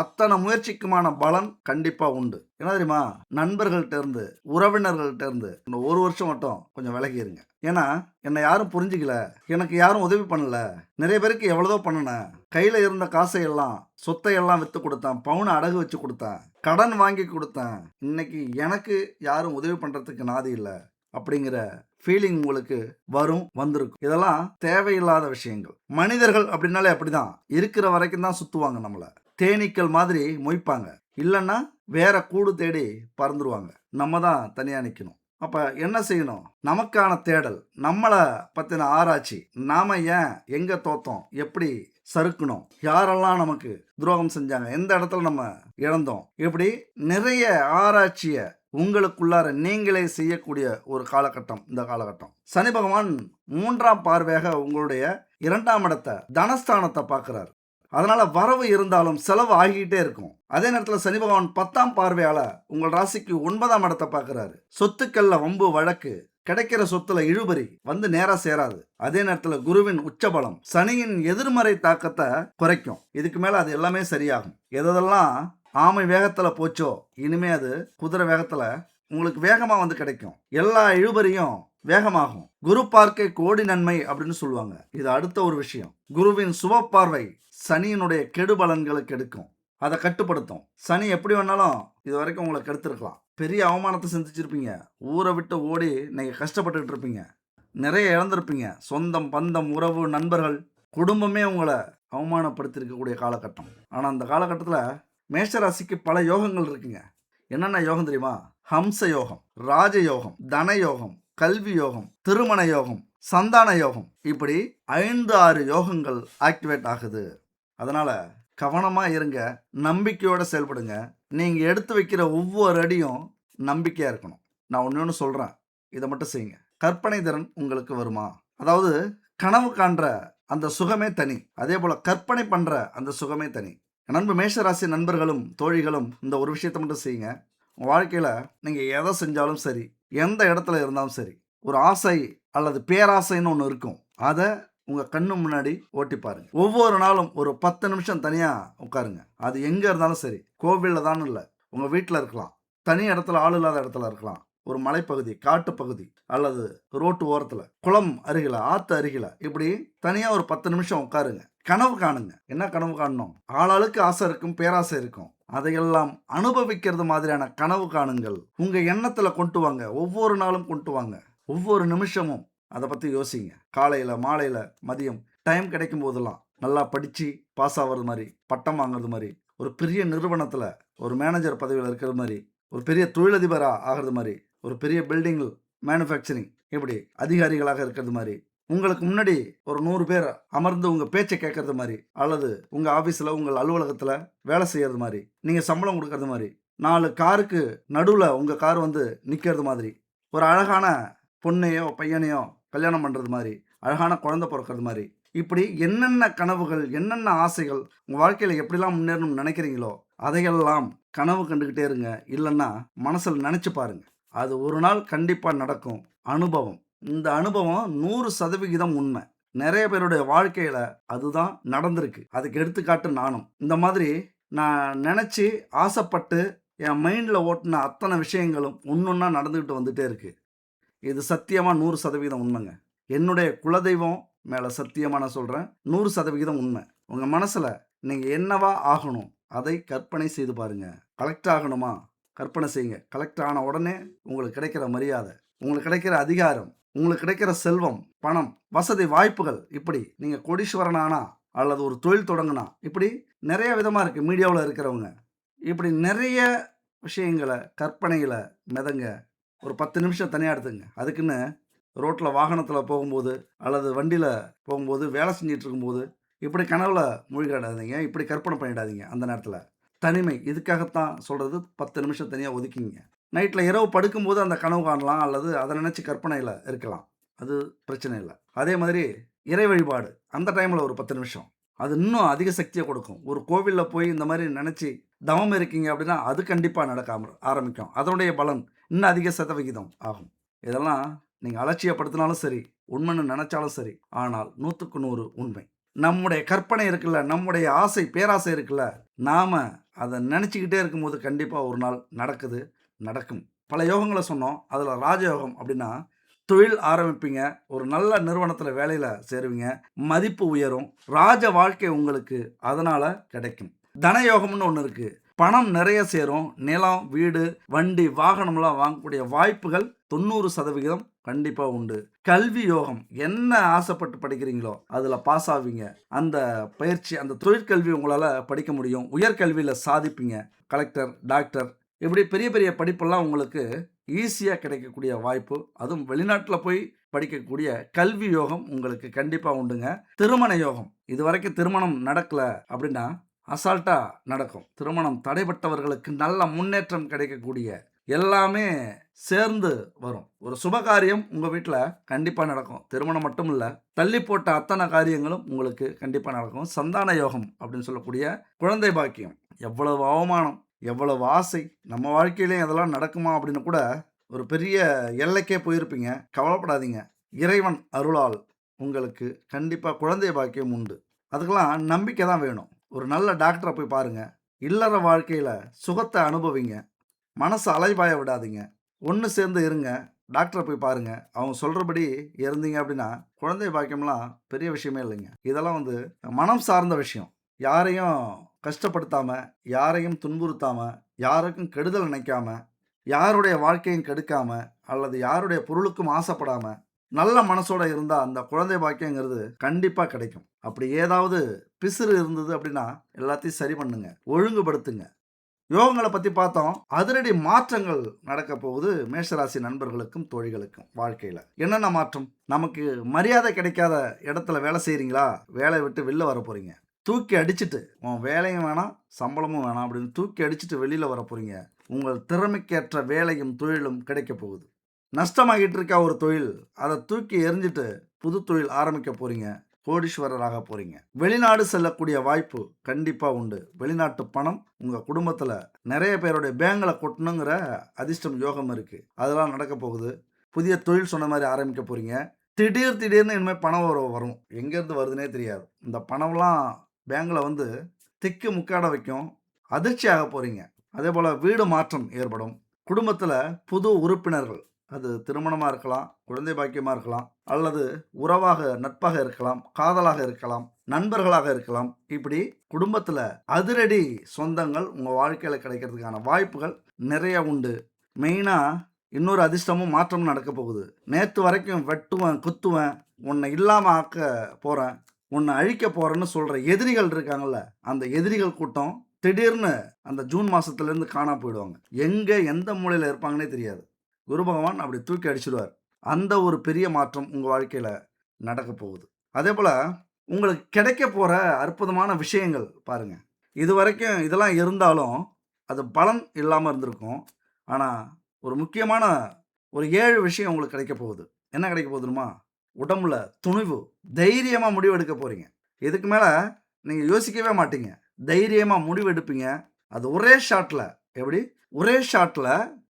அத்தனை முயற்சிக்குமான பலன் கண்டிப்பா உண்டு. என்ன தெரியுமா, நண்பர்கள்ட்ட இருந்து, உறவினர்கள்ட்ட இருந்து இந்த ஒரு வருஷம் மட்டும் கொஞ்சம் விலகி இருங்க. ஏன்னா என்னை யாரும் புரிஞ்சுக்கல, எனக்கு யாரும் உதவி பண்ணல, நிறைய பேருக்கு எவ்வளவோ பண்ணினேன், கையில இருந்த காசை எல்லாம் சொத்தை எல்லாம் வித்து கொடுத்தேன், பவுனை அடகு வச்சு கொடுத்தேன், கடன் வாங்கி கொடுத்தேன், இன்னைக்கு எனக்கு யாரும் உதவி பண்றதுக்கு நாதி இல்லை அப்படிங்கிற ஃபீலிங் உங்களுக்கு வரும், வந்திருக்கும். இதெல்லாம் தேவையில்லாத விஷயங்கள். மனிதர்கள் அப்படின்னாலே அப்படிதான், இருக்கிற வரைக்கும் தான் சுத்துவாங்க, நம்மள தேனீக்கள் மாதிரி மொய்ப்பாங்க, இல்லைன்னா வேற கூடு தேடி பறந்துருவாங்க. நம்ம தான் தனியா நிற்கணும். அப்ப என்ன செய்யணும்? நமக்கான தேடல், நம்மளை பத்தின ஆராய்ச்சி, நாம ஏன் எங்க தோத்தோம், எப்படி சறுக்கணும், யாரெல்லாம் நமக்கு துரோகம் செஞ்சாங்க, எந்த இடத்துல நம்ம இழந்தோம், இப்படி நிறைய ஆராய்ச்சிய உங்களுக்குள்ளார நீங்களே செய்யக்கூடிய ஒரு காலகட்டம் இந்த காலகட்டம். சனி பகவான் 3ஆம் பார்வையாக உங்களுடைய 2ஆம் இடத்தை, தனஸ்தானத்தை பார்க்கிறார். அதனால வரவு இருந்தாலும் செலவு ஆகிக்கிட்டே இருக்கும். அதே நேரத்தில் சனி பகவான் 10ஆம் பார்வையால உங்கள் ராசிக்கு 9ஆம் இடத்தை பார்க்கிறாரு. சொத்துக்கள்ல வம்பு, வழக்கு, கிடைக்கிற சொத்துல இழுபறி வந்து நேரா சேராது. அதே நேரத்தில் குருவின் உச்சபலம் சனியின் எதிர்மறை தாக்கத்தை குறைக்கும். இதுக்கு மேல அது எல்லாமே சரியாகும். எதெல்லாம் ஆமை வேகத்துல போச்சோ, இனிமே அது குதிரை வேகத்துல உங்களுக்கு வேகமா வந்து கிடைக்கும். எல்லா இழுபறியும் வேகமாகும். குரு பார்க்கை கோடி நன்மை அப்படின்னு சொல்லுவாங்க. இது அடுத்த ஒரு விஷயம். குருவின் சுப பார்வை சனியினுடைய கெடுபலன்களுக்கு எடுக்கும், அதை கட்டுப்படுத்தும். சனி எப்படி வேணாலும் இது வரைக்கும் உங்களை கெடுத்துருக்கலாம். பெரிய அவமானத்தை சந்திச்சிருப்பீங்க, ஊரை விட்டு ஓடி நீங்கள் கஷ்டப்பட்டுக்கிட்டு இருப்பீங்க, நிறைய இழந்திருப்பீங்க. சொந்தம், பந்தம், உறவு, நண்பர்கள், குடும்பமே உங்களை அவமானப்படுத்தியிருக்கக்கூடிய காலகட்டம். ஆனால் அந்த காலகட்டத்தில் மேஷராசிக்கு பல யோகங்கள் இருக்குங்க. என்னென்ன யோகம் தெரியுமா? ஹம்ச யோகம், ராஜ யோகம், தன யோகம், கல்வி யோகம், திருமண யோகம், சந்தான யோகம், இப்படி 5-6 யோகங்கள் ஆக்டிவேட் ஆகுது. அதனால கவனமா இருங்க, நம்பிக்கையோட செயல்படுங்க. நீங்க எடுத்து வைக்கிற ஒவ்வொரு அடியும் நம்பிக்கையா இருக்கணும். நான் ஒன்று சொல்றேன், இதை மட்டும் செய்யுங்க. கற்பனை திறன் உங்களுக்கு வருமா? அதாவது கனவு காண்ற அந்த சுகமே தனி, அதே போல கற்பனை பண்ற அந்த சுகமே தனி. நண்பு மேஷராசி நண்பர்களும் தோழிகளும் இந்த ஒரு விஷயத்தை மட்டும் செய்யுங்க. உங்கள் வாழ்க்கையில் நீங்கள் எதை செஞ்சாலும் சரி, எந்த இடத்துல இருந்தாலும் சரி, ஒரு ஆசை அல்லது பேராசைன்னு ஒன்று இருக்கும். அதை உங்கள் கண்ணு முன்னாடி ஓட்டி பாருங்க. ஒவ்வொரு நாளும் ஒரு 10 நிமிஷம் தனியாக உட்காருங்க. அது எங்கே இருந்தாலும் சரி, கோவிலில் தான் இல்லை, உங்கள் வீட்டில் இருக்கலாம், தனி இடத்துல ஆள் இல்லாத இடத்துல இருக்கலாம், ஒரு மலைப்பகுதி, காட்டு பகுதி, அல்லது ரோட்டு ஓரத்தில், குளம் அருகில, ஆற்று அருகில, இப்படி தனியாக ஒரு 10 நிமிஷம் உட்காருங்க. கனவு காணுங்க. என்ன கனவு காணணும்? ஆளாளுக்கு ஆசை இருக்கும், பேராசை இருக்கும். அதையெல்லாம் அனுபவிக்கிறது மாதிரியான கனவு காணுங்கள். உங்க எண்ணத்துல கொண்டு வாங்க, ஒவ்வொரு நாளும் கொண்டு வாங்க, ஒவ்வொரு நிமிஷமும் அதை பத்தி யோசிங்க. காலையில, மாலையில, மதியம் டைம் கிடைக்கும் போதெல்லாம் நல்லா படிச்சு பாஸ் ஆகிறது மாதிரி, பட்டம் வாங்குறது மாதிரி, ஒரு பெரிய நிறுவனத்துல ஒரு மேனேஜர் பதவியில் இருக்கிறது மாதிரி, ஒரு பெரிய தொழிலதிபராக ஆகிறது மாதிரி, ஒரு பெரிய பில்டிங் மேனுஃபேக்சரிங் இப்படி அதிகாரிகளாக இருக்கிறது மாதிரி, உங்களுக்கு முன்னாடி ஒரு 100 பேர் அமர்ந்து உங்கள் பேச்சை கேட்கறது மாதிரி, அல்லது உங்கள் ஆஃபீஸில், உங்கள் அலுவலகத்தில் வேலை செய்கிறது மாதிரி, நீங்கள் சம்பளம் கொடுக்கறது மாதிரி, 4 காருக்கு நடுவில் உங்கள் கார் வந்து நிற்கிறது மாதிரி, ஒரு அழகான பொண்ணையோ பையனையோ கல்யாணம் பண்ணுறது மாதிரி, அழகான குழந்தை பிறக்கிறது மாதிரி, இப்படி என்னென்ன கனவுகள், என்னென்ன ஆசைகள் உங்கள் வாழ்க்கையில் எப்படிலாம் முன்னேறணும்னு நினைக்கிறீங்களோ அதையெல்லாம் கனவு கண்டுக்கிட்டே இருங்க. இல்லைன்னா மனசில் நினச்சி பாருங்கள், அது ஒரு நாள் கண்டிப்பாக நடக்கும். அனுபவம், இந்த அனுபவம் 100% உண்மை. நிறைய பேருடைய வாழ்க்கையில அதுதான் நடந்திருக்கு. அதுக்கு எடுத்துக்காட்டு நானும். இந்த மாதிரி நான் நினைச்சு ஆசைப்பட்டு என் மைண்ட்ல ஓட்டின அத்தனை விஷயங்களும் ஒன்னொன்னா நடந்துகிட்டு வந்துட்டே இருக்கு. இது சத்தியமா 100% உண்மைங்க. என்னுடைய குலதெய்வம் மேல சத்தியமா நான் சொல்றேன், 100% உண்மை. உங்க மனசுல நீங்க என்னவா ஆகணும் அதை கற்பனை செய்து பாருங்க. கலெக்டர் ஆகணுமா? கற்பனை செய்யுங்க. கலெக்டர் ஆன உடனே உங்களுக்கு கிடைக்கிற மரியாதை, உங்களுக்கு கிடைக்கிற அதிகாரம், உங்களுக்கு கிடைக்கிற செல்வம், பணம், வசதி, வாய்ப்புகள், இப்படி நீங்கள் கோடீஸ்வரன் ஆனா அல்லது ஒரு தொழில் தொடங்கினா, இப்படி நிறைய விதமாக இருக்குது. மீடியாவில் இருக்கிறவங்க இப்படி நிறைய விஷயங்கள, கற்பனையில மிதங்க. ஒரு 10 நிமிஷம் தனியா எடுத்துக்கங்க. அதுக்குன்னு ரோட்ல வாகனத்தில போகும்போது, அல்லது வண்டியில போகும்போது, வேலை செஞ்சுட்டு இருக்கும்போது, இப்படி கனவுல மூழ்கிடாதீங்க. இப்படி கற்பனை பண்ணிடாதீங்க அந்த நேரத்தில. தனிமை இதுக்காகத்தான் சொல்றது 10 நிமிஷம் தனியா ஒதுக்கிங்க. நைட்ல இரவு படுக்கும்போது அந்த கனவு காணலாம், அல்லது அத நினைச்சு கற்பனையில இருக்கலாம். அது பிரச்சனை இல்ல. அதே மாதிரி இறை வழிபாடு. அந்த டைம்ல ஒரு 10 நிமிஷம். அது இன்னும் அதிக சக்திய கொடுக்கும். ஒரு கோவில்ல போய் இந்த மாரி நெனச்சு தவம் இருக்கீங்க அப்படின்னா, அது கண்டிப்பா நடக்க ஆரம்பிக்கும். அதனுடைய பலன் இன்னும் அதிக சதவிகிதம் ஆகும். இதெல்லாம் நீங்க அலட்சியப்படுத்தினாலும் சரி, உண்மைன்னு நெனச்சாலும் சரி, ஆனால் 100க்கு 100 உண்மை. நம்முடைய கற்பனை இருக்குல்ல, நம்முடைய ஆசை, பேராசை இருக்குல்ல, நாம அத நெனச்சுக்கிட்டே இருக்கும்போது கண்டிப்பா ஒரு நாள் நடக்குது, நடக்கும். பல யோகங்கள சொன்னோம். அதுல ராஜயோகம் அப்படின்னா, தொழில் ஆரம்பிப்பீங்க. ஒரு நல்ல நிறுவனத்தில வேலையில சேருவீங்க. மதிப்பு உயரும். ராஜ வாழ்க்கை உங்களுக்கு அதனால கிடைக்கும். தனயோகம்னு ஒண்ணு இருக்கு. பணம் நெறைய சேரும். நிலம், வீடு, வண்டி, வாகனம்லாம் வாங்கக்கூடிய வாய்ப்புகள் 90% கண்டிப்பா உண்டு. கல்வி யோகம். என்ன ஆசைப்பட்டு படிக்கிறீங்களோ, அதுல பாஸ் ஆவீங்க. அந்த பயிற்சி, அந்த தொழிற்கல்வி உங்களால படிக்க முடியும். உயர்கல்வியில சாதிப்பீங்க. கலெக்டர், டாக்டர் இப்படி பெரிய பெரிய படிப்பெல்லாம் உங்களுக்கு ஈஸியா கிடைக்கக்கூடிய வாய்ப்பு. அதுவும் வெளிநாட்ல போய் படிக்கக்கூடிய கல்வி யோகம் உங்களுக்கு கண்டிப்பா உண்டுங்க. திருமண யோகம். இதுவரைக்கும் திருமணம் நடக்கல அப்படின்னா, அசால்ட்டா நடக்கும். திருமணம் தடைப்பட்டவர்களுக்கு நல்ல முன்னேற்றம் கிடைக்கக்கூடிய எல்லாமே சேர்ந்து வரும். ஒரு சுபகாரியம் உங்க வீட்ல கண்டிப்பா நடக்கும். திருமணம் மட்டும் இல்ல, தள்ளி போட்ட அத்தன காரியங்களும் உங்களுக்கு கண்டிப்பா நடக்கும். சந்தான யோகம் அப்படின்னு சொல்லக்கூடிய குழந்தை பாக்கியம். எவ்வளவு அவமானம், எவ்வளவு ஆசை, நம்ம வாழ்க்கையிலயும் அதெல்லாம் நடக்குமா அப்படின்னு கூட ஒரு பெரிய எல்லைக்கே போயிருப்பீங்க. கவலைப்படாதீங்க. இறைவன் அருளால் உங்களுக்கு கண்டிப்பா குழந்தை பாக்கியம் உண்டு. அதுக்கெல்லாம் நம்பிக்கை தான் வேணும். ஒரு நல்ல டாக்டர போய் பாருங்க. இல்லற வாழ்க்கையில சுகத்த அனுபவிங்க. மனச அலைபாய விடாதீங்க. ஒண்ணு சேர்ந்து இருங்க. டாக்டர போய் பாருங்க. அவங்க சொல்றபடி இருந்தீங்க அப்படின்னா, குழந்தை பாக்கியம்லாம் பெரிய விஷயமே இல்லைங்க. இதெல்லாம் மனம் சார்ந்த விஷயம். யாரையும் கஷ்டப்படுத்தாம, யாரையும் துன்புறுத்தாம, யாருக்கும் கெடுதல் நினைக்காம, யாருடைய வாழ்க்கையும் கெடுக்காம, அல்லது யாருடைய பொருளுக்கும் ஆசைப்படாம, நல்ல மனசோட இருந்தா அந்த குழந்தை பாக்கியங்கிறது கண்டிப்பா கிடைக்கும். அப்படி ஏதாவது பிசிறு இருந்தது அப்படின்னா, எல்லாத்தையும் சரி பண்ணுங்க. ஒழுங்குபடுத்துங்க. யோகங்கள பத்தி பார்த்தோம். அதிரடி மாற்றங்கள் நடக்க போகுது மேஷராசி நண்பர்களுக்கும், தோழிகளுக்கும் வாழ்க்கையில. என்னென்ன மாற்றம்? நமக்கு மரியாதை கிடைக்காத இடத்துல வேலை செய்றீங்களா? வேலைய விட்டு வெளில வரப் போறீங்க. தூக்கி அடிச்சுட்டு, உன் வேலையும் வேணாம், சம்பளமும் வேணாம் அப்படின்னு தூக்கி அடிச்சுட்டு வெளில வரப் போறீங்க. உங்கள் திறமைக்கேற்ற வேலையும், தொழிலும் கிடைக்கப் போகுது. நஷ்டமாகிட்டு இருக்க ஒரு தொழில், அத தூக்கி எறிஞ்சிட்டு புது தொழில் ஆரம்பிக்க போறீங்க. கோடீஸ்வரராக போறீங்க. வெளிநாடு செல்லக்கூடிய வாய்ப்பு கண்டிப்பா உண்டு. வெளிநாட்டு பணம் உங்க குடும்பத்துல நெறைய பேருடைய பேங்க்ல கொட்டணுங்கிற அதிர்ஷ்டம் யோகம் இருக்கு. அதெல்லாம் நடக்க போகுது. புதிய தொழில் சொன்ன மாரி ஆரம்பிக்க போறீங்க. திடீர்னு இனிமே பணம் வரும். எங்கேருந்து வருதுன்னே தெரியாது. இந்த பணம்லாம் பேங்க்ல திக்கு முக்காட வைக்கும். அதிர்ச்சி ஆக போறீங்க. அதேபோல வீடு மாற்றம் ஏற்படும். குடும்பத்துல புது உறுப்பினர்கள், அது திருமணமா இருக்கலாம், குழந்தை பாக்கியமா இருக்கலாம், அல்லது உறவாக, நட்பாக இருக்கலாம், காதலாக இருக்கலாம், நண்பர்களாக இருக்கலாம். இப்படி குடும்பத்துல அதிரடி சொந்தங்கள் உங்க வாழ்க்கையில கிடைக்கிறதுக்கான வாய்ப்புகள் நிறைய உண்டு. மெயினா இன்னொரு அதிர்ஷ்டமும் மாற்றமும் நடக்க போகுது. நேத்து வரைக்கும் வெட்டுவேன், குத்துவேன், உன்னை இல்லாம ஆக்க போறேன், உன்னை அழிக்க போறேன்னு சொல்ற எதிரிகள் இருக்காங்கல்ல, அந்த எதிரிகள் கூட்டம் திடீர்னு அந்த ஜூன் மாசத்துலேருந்து காணாம போயிடுவாங்க. எங்க, எந்த மூலையில இருப்பாங்கன்னே தெரியாது. குரு பகவான் அப்படி தூக்கி அடிச்சுடுவார். அந்த ஒரு பெரிய மாற்றம் உங்க வாழ்க்கையில நடக்க போகுது. அதேபோல உங்களுக்கு கிடைக்க போற அற்புதமான விஷயங்கள் பாருங்க. இதுவரைக்கும் இதெல்லாம் இருந்தாலும், அது பலன் இல்லாம இருந்திருக்கும். ஆனா, ஒரு முக்கியமான ஒரு 7 விஷயம் உங்களுக்கு கிடைக்க போகுது. என்ன கிடைக்க போகுது தெரியுமா? உடம்புல துணிவு, தைரியமா முடிவு எடுக்க போறீங்க. இதுக்கு மேல நீங்க யோசிக்கவே மாட்டீங்க. தைரியமா முடிவு எடுப்பீங்க. அது ஒரே ஷாட்ல எப்படி? ஒரே ஷாட்ல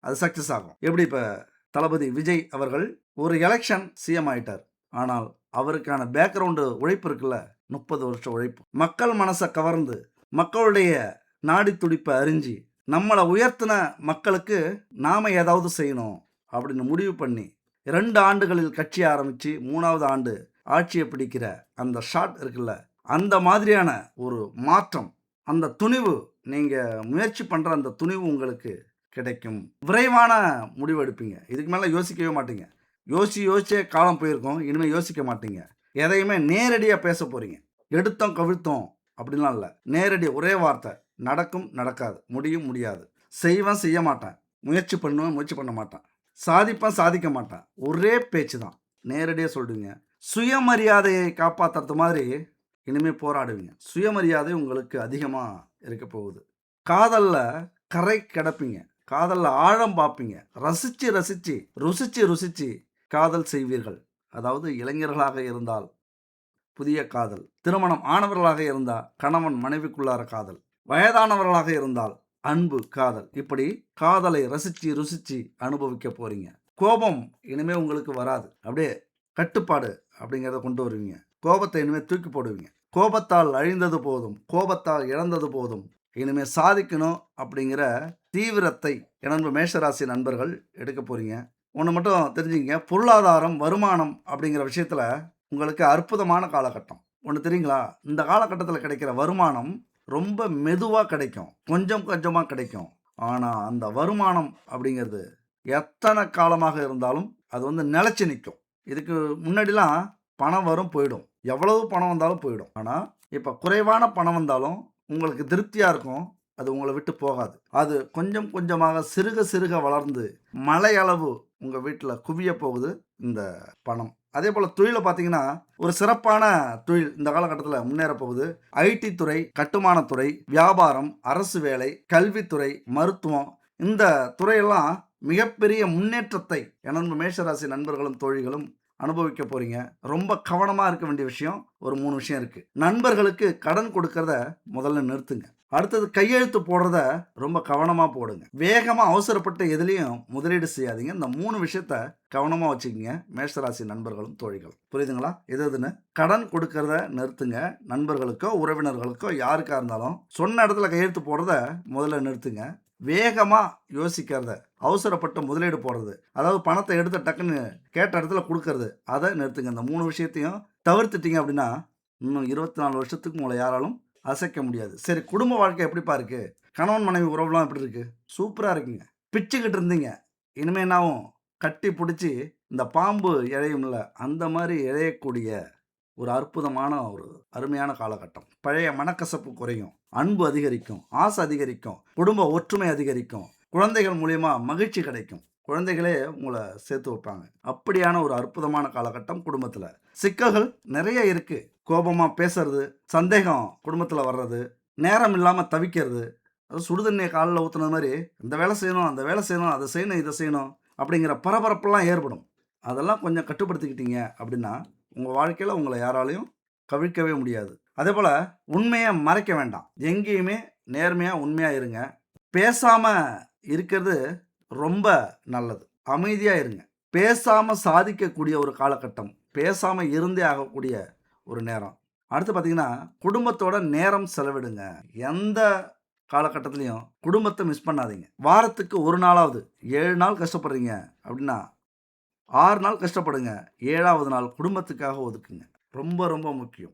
அது சக்சஸ் ஆகும். எப்படி இப்ப தளபதி விஜய் அவர்கள் ஒரு எலக்ஷன் சிஎம் ஆயிட்டார். ஆனால் அவருக்கான பேக்ரவுண்ட் உழைப்பு இருக்குல்ல, 30 வருஷ உழைப்பு. மக்கள் மனச கவர்ந்து, மக்களுடைய நாடி துடிப்ப அறிஞ்சு, நம்மள உயர்த்தின மக்களுக்கு நாம ஏதாவது செய்யணும் அப்படின்னு முடிவு பண்ணி 2 ஆண்டுகளில் கட்சி ஆரம்பிச்சு 3வது ஆண்டு ஆட்சியை பிடிக்கிற அந்த ஷாட் இருக்குல்ல, அந்த மாதிரியான ஒரு மாற்றம், அந்த துணிவு, நீங்க முயற்சி பண்ற அந்த துணிவு உங்களுக்கு கிடைக்கும். விரைவான முடிவு எடுப்பீங்க. இதுக்கு மேல யோசிக்கவே மாட்டீங்க. யோசிச்சே காலம் போயிருக்கும். இனிமே யோசிக்க மாட்டீங்க. எதையுமே நேரடியா பேச போறீங்க. எடுத்தோம் கவிழ்த்தோம் அப்படிலாம் இல்ல. நேரடி ஒரே வார்த்தை. நடக்கும் நடக்காது, முடியும் முடியாது, செய்வேன் செய்ய மாட்டேன், முயற்சி பண்ணுவேன் முயற்சி பண்ண மாட்டேன், சாதிப்பேன் சாதிக்க மாட்டேன், ஒரே பேச்சு தான். நேரடியாக சொல்லிடுவீங்க. சுயமரியாதையை காப்பாற்றுறது மாதிரி இனிமேல் போராடுவீங்க. சுயமரியாதை உங்களுக்கு அதிகமாக இருக்க போகுது. காதலில் கரை கிடப்பீங்க, காதலில் ஆழம் பார்ப்பீங்க, ரசித்து ரசித்து ருசித்து ருசித்து காதல் செய்வீர்கள். அதாவது இளைஞர்களாக இருந்தால் புதிய காதல், திருமணம் ஆனவர்களாக இருந்தால் கணவன் மனைவிக்குள்ளார காதல், வயதானவர்களாக இருந்தால் அன்பு காதல், இப்படி காதலை ரசித்து ருசித்து அனுபவிக்க போறீங்க. கோபம் இனிமே உங்களுக்கு வராது. அப்படியே கட்டுப்பாடு அப்படிங்கிறத கொண்டு வருவீங்க. கோபத்தை இனிமேல் தூக்கி போடுவீங்க. கோபத்தால் அழிந்தது போதும், கோபத்தால் இழந்தது போதும், இனிமேல் சாதிக்கணும் அப்படிங்கிற தீவிரத்தை எனது மேஷராசி நண்பர்கள் எடுக்க போறீங்க. ஒன்று மட்டும் தெரிஞ்சுங்க, பொருளாதாரம் வருமானம் அப்படிங்கிற விஷயத்தில் உங்களுக்கு அற்புதமான காலகட்டம். ஒன்று தெரியுங்களா, இந்த காலகட்டத்தில் கிடைக்கிற வருமானம் ரொம்ப மெதுவாக கிடைக்கும், கொஞ்சம் கொஞ்சமாக கிடைக்கும். ஆனால் அந்த வருமானம் அப்படிங்கிறது எத்தனை காலமாக இருந்தாலும் அது நிலைச்சி நிற்கும். இதுக்கு முன்னாடிலாம் பணம் வரும் போயிடும், எவ்வளவு பணம் வந்தாலும் போயிடும். ஆனால் இப்போ குறைவான பணம் வந்தாலும் உங்களுக்கு திருப்தியாக இருக்கும், அது உங்களை விட்டு போகாது. அது கொஞ்சம் கொஞ்சமாக சிறுக சிறுக வளர்ந்து மலையளவு உங்கள் வீட்டில் குவிய போகுது இந்த பணம். அதே போல் தொழிலை பார்த்தீங்கன்னா ஒரு சிறப்பான தொழில் இந்த காலகட்டத்தில் முன்னேற போகுது. ஐடி துறை, கட்டுமானத்துறை, வியாபாரம், அரசு வேலை, கல்வித்துறை, மருத்துவம், இந்த துறையெல்லாம் மிகப்பெரிய முன்னேற்றத்தை எனது மேஷராசி நண்பர்களும் தோழிகளும் அனுபவிக்க போறீங்க. ரொம்ப கவனமாக இருக்க வேண்டிய விஷயம் ஒரு 3 விஷயம் இருக்கு. நண்பர்களுக்கு கடன் கொடுக்கறத முதல்ல நிறுத்துங்க. அடுத்தது கையெழுத்து போடுறத ரொம்ப கவனமாக போடுங்க. வேகமாக அவசரப்பட்டு எதுலேயும் முதலீடு செய்யாதீங்க. இந்த 3 விஷயத்த கவனமாக வச்சுக்கிங்க மேஷராசி நண்பர்களும் தோழிகளும். புரியுதுங்களா? எதுன்னு கடன் கொடுக்கறத நிறுத்துங்க. நண்பர்களுக்கோ உறவினர்களுக்கோ யாருக்கா இருந்தாலும் சொன்ன இடத்துல கையெழுத்து போடுறத முதல்ல நிறுத்துங்க. வேகமாக யோசிக்கிறத, அவசரப்பட்டு முதலீடு போடுறது, அதாவது பணத்தை எடுத்து டக்குன்னு கேட்ட இடத்துல கொடுக்கறது, அதை நிறுத்துங்க. இந்த 3 விஷயத்தையும் தவிர்த்துட்டீங்க அப்படின்னா இன்னும் 24 வருஷத்துக்கு உங்களை யாராலும் அசைக்க முடியாது. சரி, குடும்ப வாழ்க்கை எப்படிப்பா இருக்கு? கணவன் மனைவி உறவுலாம் எப்படி இருக்கு? சூப்பராக இருக்குங்க. பிச்சுக்கிட்டு இருந்தீங்க, இனிமே என்னாவும் கட்டி பிடிச்சி இந்த பாம்பு இழையும்ல அந்த மாதிரி இழையக்கூடிய ஒரு அற்புதமான ஒரு அருமையான காலகட்டம். பழைய மனக்கசப்பு குறையும், அன்பு அதிகரிக்கும், ஆசை அதிகரிக்கும், குடும்ப ஒற்றுமை அதிகரிக்கும், குழந்தைகள் மூலியமா மகிழ்ச்சி கிடைக்கும், குழந்தைகளே உங்களை சேர்த்து வைப்பாங்க. அப்படியான ஒரு அற்புதமான காலகட்டம். குடும்பத்தில் சிக்கல்கள் நிறைய இருக்கு. கோபமாக பேசுறது, சந்தேகம் குடும்பத்தில் வர்றது, நேரம் இல்லாமல் தவிக்கிறது, அது சுடுதண்ணியை காலில் ஊற்றுன மாதிரி இந்த வேலை செய்யணும் அந்த வேலை செய்யணும் அதை செய்யணும் இதை செய்யணும் அப்படிங்கிற பரபரப்பெல்லாம் ஏற்படும். அதெல்லாம் கொஞ்சம் கட்டுப்படுத்திக்கிட்டீங்க அப்படின்னா உங்கள் வாழ்க்கையில் உங்களை யாராலையும் கவிழ்க்கவே முடியாது. அதே போல் உண்மையை மறைக்க வேண்டாம். எங்கேயுமே நேர்மையாக உண்மையாக இருங்க. பேசாமல் இருக்கிறது ரொம்ப நல்லது. அமைதியாக இருங்க. பேசாமல் சாதிக்கக்கூடிய ஒரு காலகட்டம், பேசாமல் இருந்தே ஆகக்கூடிய ஒரு நேரம். அடுத்து பார்த்தீங்கன்னா குடும்பத்தோட நேரம் செலவிடுங்க. எந்த காலகட்டத்திலையும் குடும்பத்தை மிஸ் பண்ணாதீங்க. வாரத்துக்கு ஒரு நாளாவது, 7 நாள் கஷ்டப்படுறீங்க அப்படின்னா 6 நாள் கஷ்டப்படுங்க, 7வது நாள் குடும்பத்துக்காக ஒதுக்குங்க. ரொம்ப ரொம்ப முக்கியம்.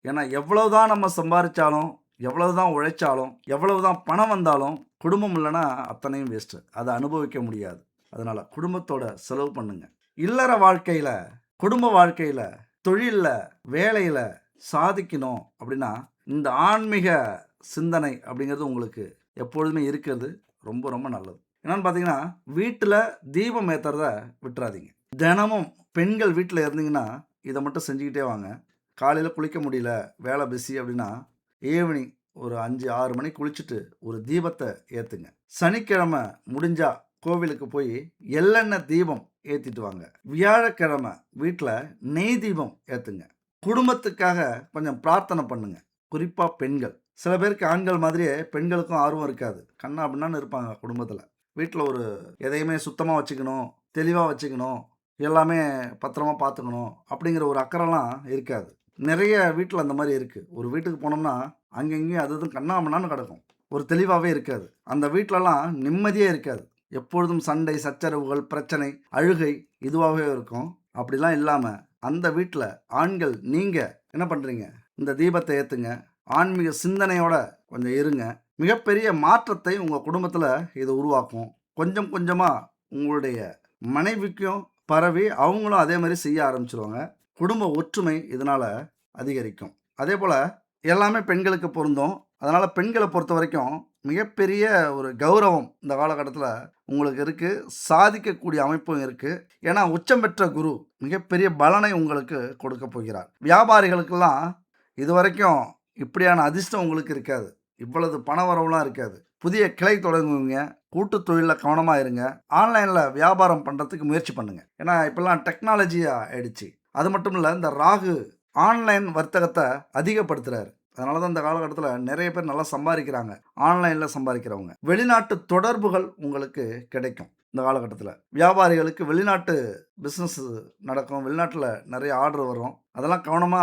ஏன்னா எவ்வளவுதான் நம்ம சம்பாதிச்சாலும், எவ்வளவுதான் உழைச்சாலும், எவ்வளவுதான் பணம் வந்தாலும் குடும்பம் இல்லைன்னா அத்தனையும் வேஸ்ட்டு. அதை அனுபவிக்க முடியாது. அதனால் குடும்பத்தோட செலவு பண்ணுங்க. இல்லற வாழ்க்கையில், குடும்ப வாழ்க்கையில், தொழிலில், வேலையில் சாதிக்கணும் அப்படின்னா இந்த ஆன்மீக சிந்தனை அப்படிங்கிறது உங்களுக்கு எப்பொழுதுமே இருக்கிறது ரொம்ப ரொம்ப நல்லது. என்னன்னு பார்த்தீங்கன்னா வீட்டில் தீபம் ஏற்றுறத விட்டுறாதீங்க. தினமும் பெண்கள் வீட்டில் இருந்தீங்கன்னா இதை மட்டும் செஞ்சுக்கிட்டே வாங்க. காலையில் குளிக்க முடியல, வேலை பிஸி அப்படின்னா ஈவினிங் ஒரு 5-6 மணிக்கு குளிச்சுட்டு ஒரு தீபத்தை ஏற்றுங்க. சனிக்கிழமை முடிஞ்சா கோவிலுக்கு போய் எள்ளெண்ணெய் தீபம் ஏற்றிட்டு வாங்க. வியாழக்கிழமை வீட்டில் நெய் தீபம் ஏற்றுங்க. குடும்பத்துக்காக கொஞ்சம் பிரார்த்தனை பண்ணுங்க. குறிப்பாக பெண்கள். சில பேருக்கு ஆண்கள் மாதிரியே பெண்களுக்கும் ஆர்வம் இருக்காது. கண்ணா அப்படின்னான்னு இருப்பாங்க குடும்பத்தில். வீட்டில் ஒரு எதையுமே சுத்தமாக வச்சுக்கணும், தெளிவாக வச்சுக்கணும், எல்லாமே பத்திரமா பார்த்துக்கணும் அப்படிங்கிற ஒரு அக்கறைலாம் இருக்காது. நிறைய வீட்டில் அந்த மாதிரி இருக்குது. ஒரு வீட்டுக்கு போனோம்னா அங்கங்கேயும் அது இதுவும் கண்ணாமண்ணான்னு கிடக்கும். ஒரு தெளிவாகவே இருக்காது. அந்த வீட்டிலலாம் நிம்மதியே இருக்காது. எப்பொழுதும் சண்டை, சச்சரவுகள், பிரச்சனை, அழுகை இதுவாகவே இருக்கும். அப்படிலாம் இல்லாமல் அந்த வீட்டில் ஆண்கள் நீங்கள் என்ன பண்ணுறீங்க? இந்த தீபத்தை ஏற்றுங்க. ஆன்மீக சிந்தனையோட கொஞ்சம் இருங்க. மிகப்பெரிய மாற்றத்தை உங்கள் குடும்பத்தில் இது உருவாக்கும். கொஞ்சம் கொஞ்சமாக உங்களுடைய மனைவிக்கும் பரவி அவங்களும் அதே மாதிரி செய்ய ஆரம்பிச்சிருவாங்க. குடும்ப ஒற்றுமை இதனால் அதிகரிக்கும். அதே போல் எல்லாமே பெண்களுக்கு பொருந்தும். அதனால பெண்கள பொறுத்தவரைக்கும் மிகப்பெரிய ஒரு கௌரவம் இந்த காலகட்டத்தில உங்களுக்கு இருக்கு. சாதிக்கக்கூடிய அமைப்பும் இருக்கு. ஏன்னா உச்சம் பெற்ற குரு மிகப்பெரிய பலனை உங்களுக்கு கொடுக்கப் போகிறார். வியாபாரிகளுக்கெல்லாம் இதுவரைக்கும் இப்படியான அதிர்ஷ்டம் உங்களுக்கு இருக்காது. இவ்வளவு பண வரவுலாம் இருக்காது. புதிய கிளை தொடங்குவீங்க. கூட்டுத் தொழில்ல கவனமா இருங்க. ஆன்லைன்ல வியாபாரம் பண்றதுக்கு முயற்சி பண்ணுங்க. ஏன்னா இப்பல்லாம் டெக்னாலஜியா ஆயிடுச்சு. அது மட்டும் இல்ல, இந்த ராகு ஆன்லைன் வர்த்தகத்த அதிகப்படுத்துறாரு. அதனால தான் இந்த காலகட்டத்தில நெறைய பேர் நல்லா சம்பாரிக்கிறாங்க. ஆன்லைன்ல சம்பாரிக்கிறவங்க. வெளிநாட்டு தொடர்புகள் உங்களுக்கு கிடைக்கும் இந்த காலகட்டத்தில. வியாபாரிகளுக்கு வெளிநாட்டு பிசினஸ் நடக்கும். வெளிநாட்ல நெறைய ஆர்டர் வரும். அதெல்லாம் கவனமா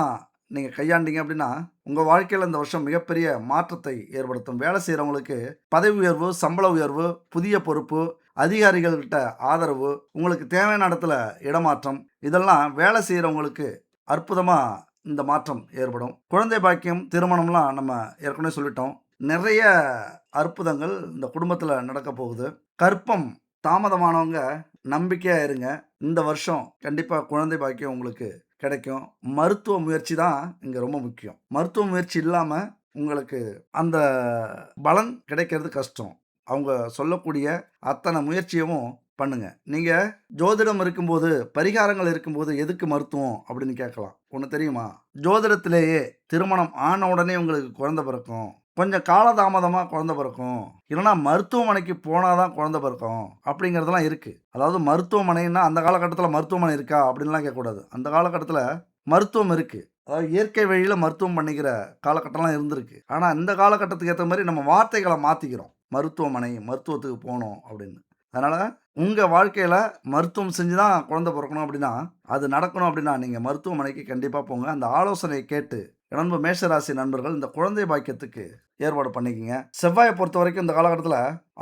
நீங்க கையாண்டீங்க அப்படின்னா, உங்க வாழ்க்கையில இந்த வருஷம் மிகப்பெரிய மாற்றத்தை ஏற்படுத்தும். வேலை செய்றவங்களுக்கு பதவி உயர்வு, சம்பள உயர்வு, புதிய பொறுப்பு, அதிகாரிகள்கிட்ட ஆதரவு, உங்களுக்கு தேவையான இடத்துல இடமாற்றம், இதெல்லாம் வேலை செய்றவங்களுக்கு அற்புதமா இந்த மாற்றம் ஏற்படும். குழந்தை பாக்கியம், திருமணம்லாம் நம்ம ஏற்கனவே சொல்லிட்டோம். நிறைய அற்புதங்கள் இந்த குடும்பத்தில நடக்கப் போகுது. கர்ப்பம் தாமதமானவங்க நம்பிக்கையா இருங்க. இந்த வருஷம் கண்டிப்பா குழந்தை பாக்கியம் உங்களுக்கு கிடைக்கும். மருத்துவ முயற்சி தான் இங்க ரொம்ப முக்கியம். மருத்துவ முயற்சி இல்லாம உங்களுக்கு அந்த பலன் கிடைக்கிறது கஷ்டம். அவங்க சொல்லக்கூடிய அத்தனை முயற்சியவும் பண்ணுங்க. நீங்க ஜோதிடம் இருக்கும்போது, பரிகாரங்கள் இருக்கும்போது எதுக்கு மருத்துவம் அப்படின்னு கேட்கலாம். ஒண்ணு தெரியுமா? ஜோதிடத்திலேயே திருமணம் ஆன உடனே உங்களுக்கு குழந்தை பிறக்கும். கொஞ்சம் காலதாமதமா குழந்தை பிறக்கும். இல்லன்னா மருத்துவமனைக்கு போனா தான் குழந்தை பிறக்கும். அப்படிங்கிறதெல்லாம் இருக்கு. அதாவது மருத்துவமனைன்னா அந்த காலகட்டத்தில மருத்துவமனை இருக்கா? அப்படின்லாம் கேட்கக்கூடாது. அந்த காலகட்டத்தில மருத்துவம் இருக்கு. அதாவது இயற்கை வழியில மருத்துவம் பண்ணிக்கிற காலகட்டம்லாம் இருந்திருக்கு. ஆனா இந்த காலகட்டத்துக்கு ஏத்த மாரி நம்ம வார்த்தைகள மாத்திக்கிறோம். மருத்துவமனை, மருத்துவத்துக்கு போணும் அப்படின்னு. அதனால உங்க வாழ்க்கையில மருத்துவம் செஞ்சு தான் குழந்தை பொறக்கணும் அப்படின்னா, அது நடக்கணும் அப்படின்னா, நீங்க மருத்துவமனைக்கு கண்டிப்பா போங்க. அந்த ஆலோசனைய கேட்டு நண்பர் மேஷராசி நண்பர்கள் இந்த குழந்தை பாக்கியத்துக்கு ஏற்பாடு பண்ணிக்கங்க. செவ்வாய பொறுத்தவரைக்கும் இந்த காலகட்டத்தில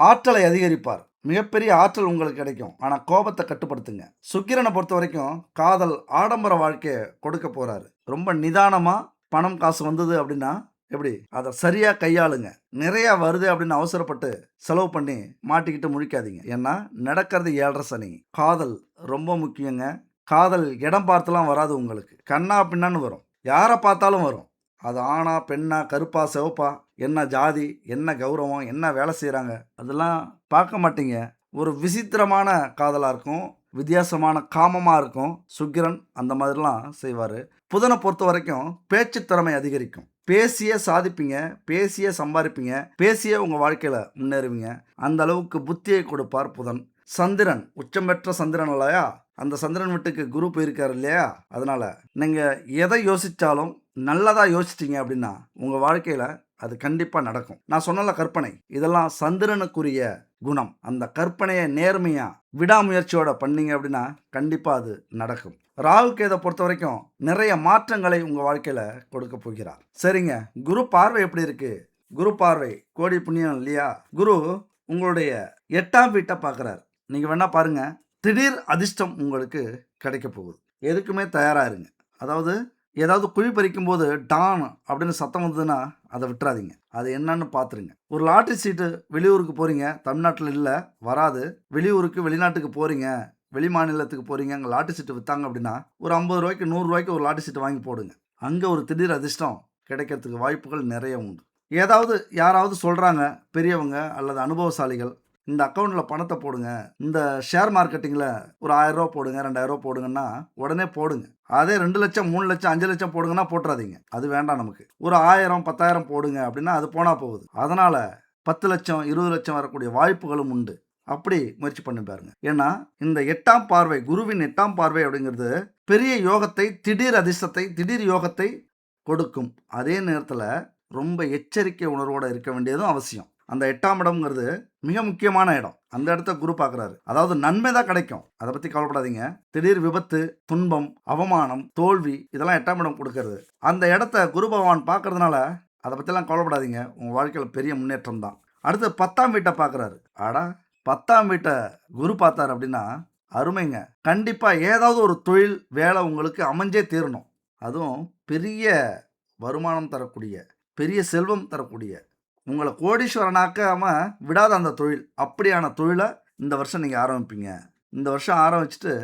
ஆற்றலை அதிகரிப்பார். மிகப்பெரிய ஆற்றல் உங்களுக்கு கிடைக்கும். ஆனா கோபத்த கட்டுப்படுத்துங்க. சுக்கிரன பொறுத்தவரைக்கும் காதல், ஆடம்பர வாழ்க்கைய கொடுக்க போறாரு. ரொம்ப நிதானமா பணம், காசு வந்தது அப்படின்னா எப்படி? அத சரியா கையாளுங்க. நிறைய வருது அப்படின்னு அவசரப்பட்டு செலவு பண்ணி மாட்டிக்கிட்டு முழிக்காதீங்க. ஏன்னா நடக்கிறது 7:30 சனி. காதல் ரொம்ப முக்கியங்க. காதல் இடம் பார்த்துலாம் வராது உங்களுக்கு. கன்னா பின்னான்னு வரும். யார பார்த்தாலும் வரும். அது ஆணா, பெண்ணா, கருப்பா, சிவப்பா, என்ன ஜாதி, என்ன கௌரவம், என்ன வேலை செய்றாங்க, அதெல்லாம் பார்க்க மாட்டீங்க. ஒரு விசித்திரமான காதலா இருக்கும். வித்தியாசமான காமமா இருக்கும். சுக்கிரன் அந்த மாதிரிலாம் செய்வாரு. புதன பொறுத்தவரைக்கும் பேச்சு திறமை அதிகரிக்கும். பேசியே சாதிப்பீங்க. பேசியே சம்பாரிப்பீங்க. பேசியே உங்க வாழ்க்கையில முன்னேறுவீங்க. அந்த அளவுக்கு புத்தியை கொடுப்பார் புதன். சந்திரன் உச்சம் பெற்ற சந்திரன் இல்லையா? அந்த சந்திரன் வீட்டுக்கு குரு போயிருக்காரு இல்லையா? அதனால நீங்க எதை யோசிச்சாலும் நல்லதா யோசிச்சீங்க அப்படின்னா, உங்க வாழ்க்கையில அது கண்டிப்பா நடக்கும். நான் சொன்னேன்ல கற்பனை. இதெல்லாம் சந்திரனுக்குரிய குணம். அந்த கற்பனைய நேர்மையா, விடாமுயற்சியோட பண்ணீங்க அப்படின்னா, கண்டிப்பா அது நடக்கும். ராகு கேத பொறுத்தவரைக்கும் நிறைய மாற்றங்களை உங்க வாழ்க்கையில கொடுக்க போகிறார். சரிங்க. குரு பார்வை எப்படி இருக்கு? குரு பார்வை கோடி புண்ணியம் இல்லையா? குரு உங்களுடைய 8ஆம் வீட்ட பார்க்குறார். நீங்க வேணா பாருங்க. திடீர் அதிர்ஷ்டம் உங்களுக்கு கிடைக்கப் போகுது. எதுக்குமே தயாரா இருங்க. அதாவது ஏதாவது குழி பறிக்கும்போது டான் அப்படின்னு சத்தம் வந்ததுன்னா, அத விட்றாதீங்க. அது என்னன்னு பார்த்துருங்க. ஒரு லாட்டரி சீட்டு வெளியூருக்கு போறீங்க. தமிழ்நாட்டுல இல்ல, வராது. வெளியூருக்கு, வெளிநாட்டுக்கு போறீங்க. வெளி மாநிலத்துக்கு போறீங்க. அங்க லாட்டரி சீட்டு வித்தாங்க அப்படின்னா, ஒரு ரூ. 50 ரூ. 100 ஒரு லாட்டரி சீட்டு வாங்கி போடுங்க. அங்க ஒரு திடீர் அதிர்ஷ்டம் கிடைக்கிறதுக்கு வாய்ப்புகள் நிறைய உண்டு. ஏதாவது யாராவது சொல்றாங்க, பெரியவங்க அல்லது அனுபவசாலிகள், இந்த அக்கவுண்ட்ல பணத்த போடுங்க. இந்த ஷேர் மார்க்கெட்டிங்ல ஒரு ரூ. 1000 போடுங்க, ரூ. 2000 போடுங்கன்னா, உடனே போடுங்க. அதே 2,00,000, 3,00,000, 5,00,000 போடுங்கன்னா போட்றாதீங்க. அது வேண்டாம் நமக்கு. ஒரு 1000, 10,000 போடுங்க அப்படின்னா, அது போனா போகுது. அதனால 10,00,000, 20,00,000 வரக்கூடிய வாய்ப்புகளும் உண்டு. அப்படி முயற்சி பண்ணி பாருங்க. ஏன்னா, இந்த 8ஆம் பார்வை, குருவின் 8ஆம் பார்வை அப்படிங்கிறது பெரிய யோகத்தை, திடீர் அதிர்ஷ்டத்தை, திடீர் யோகத்தை கொடுக்கும். அதே நேரத்துல ரொம்ப எச்சரிக்கை உணர்வோட இருக்க வேண்டியதும் அவசியம். அந்த 8ஆம் இடம்ங்கிறது மிக முக்கியமான இடம். அந்த இடத்த குரு பார்க்குறாரு. அதாவது நன்மை தான் கிடைக்கும். அத பத்தி கவலைப்படாதீங்க. திடீர் விபத்து, துன்பம், அவமானம், தோல்வி இதெல்லாம் 8ஆம் இடம் குடுக்கறது. அந்த இடத்த குரு பகவான் பார்க்கறதுனால அத பத்திலாம் கவலைப்படாதீங்க. உங்க வாழ்க்கையில பெரிய முன்னேற்றம் தான். அடுத்து 10ஆம் வீட்ட பார்க்குறாரு. அடா! 10ஆம் வீட்ட குரு பார்த்தாரு அப்படின்னா, அருமைங்க. கண்டிப்பா ஏதாவது ஒரு தொழில், வேலை உங்களுக்கு அமைஞ்சே தீரணும். அதுவும் பெரிய வருமானம் தரக்கூடிய, பெரிய செல்வம் தரக்கூடிய, உங்கள கோடீஸ்வரனாக்காம விடாத அந்த தொழில். அப்படியான தொழில இந்த வருஷம் நீங்க ஆரம்பிப்பீங்க. இந்த வருஷம் ஆரம்பிச்சுட்டு,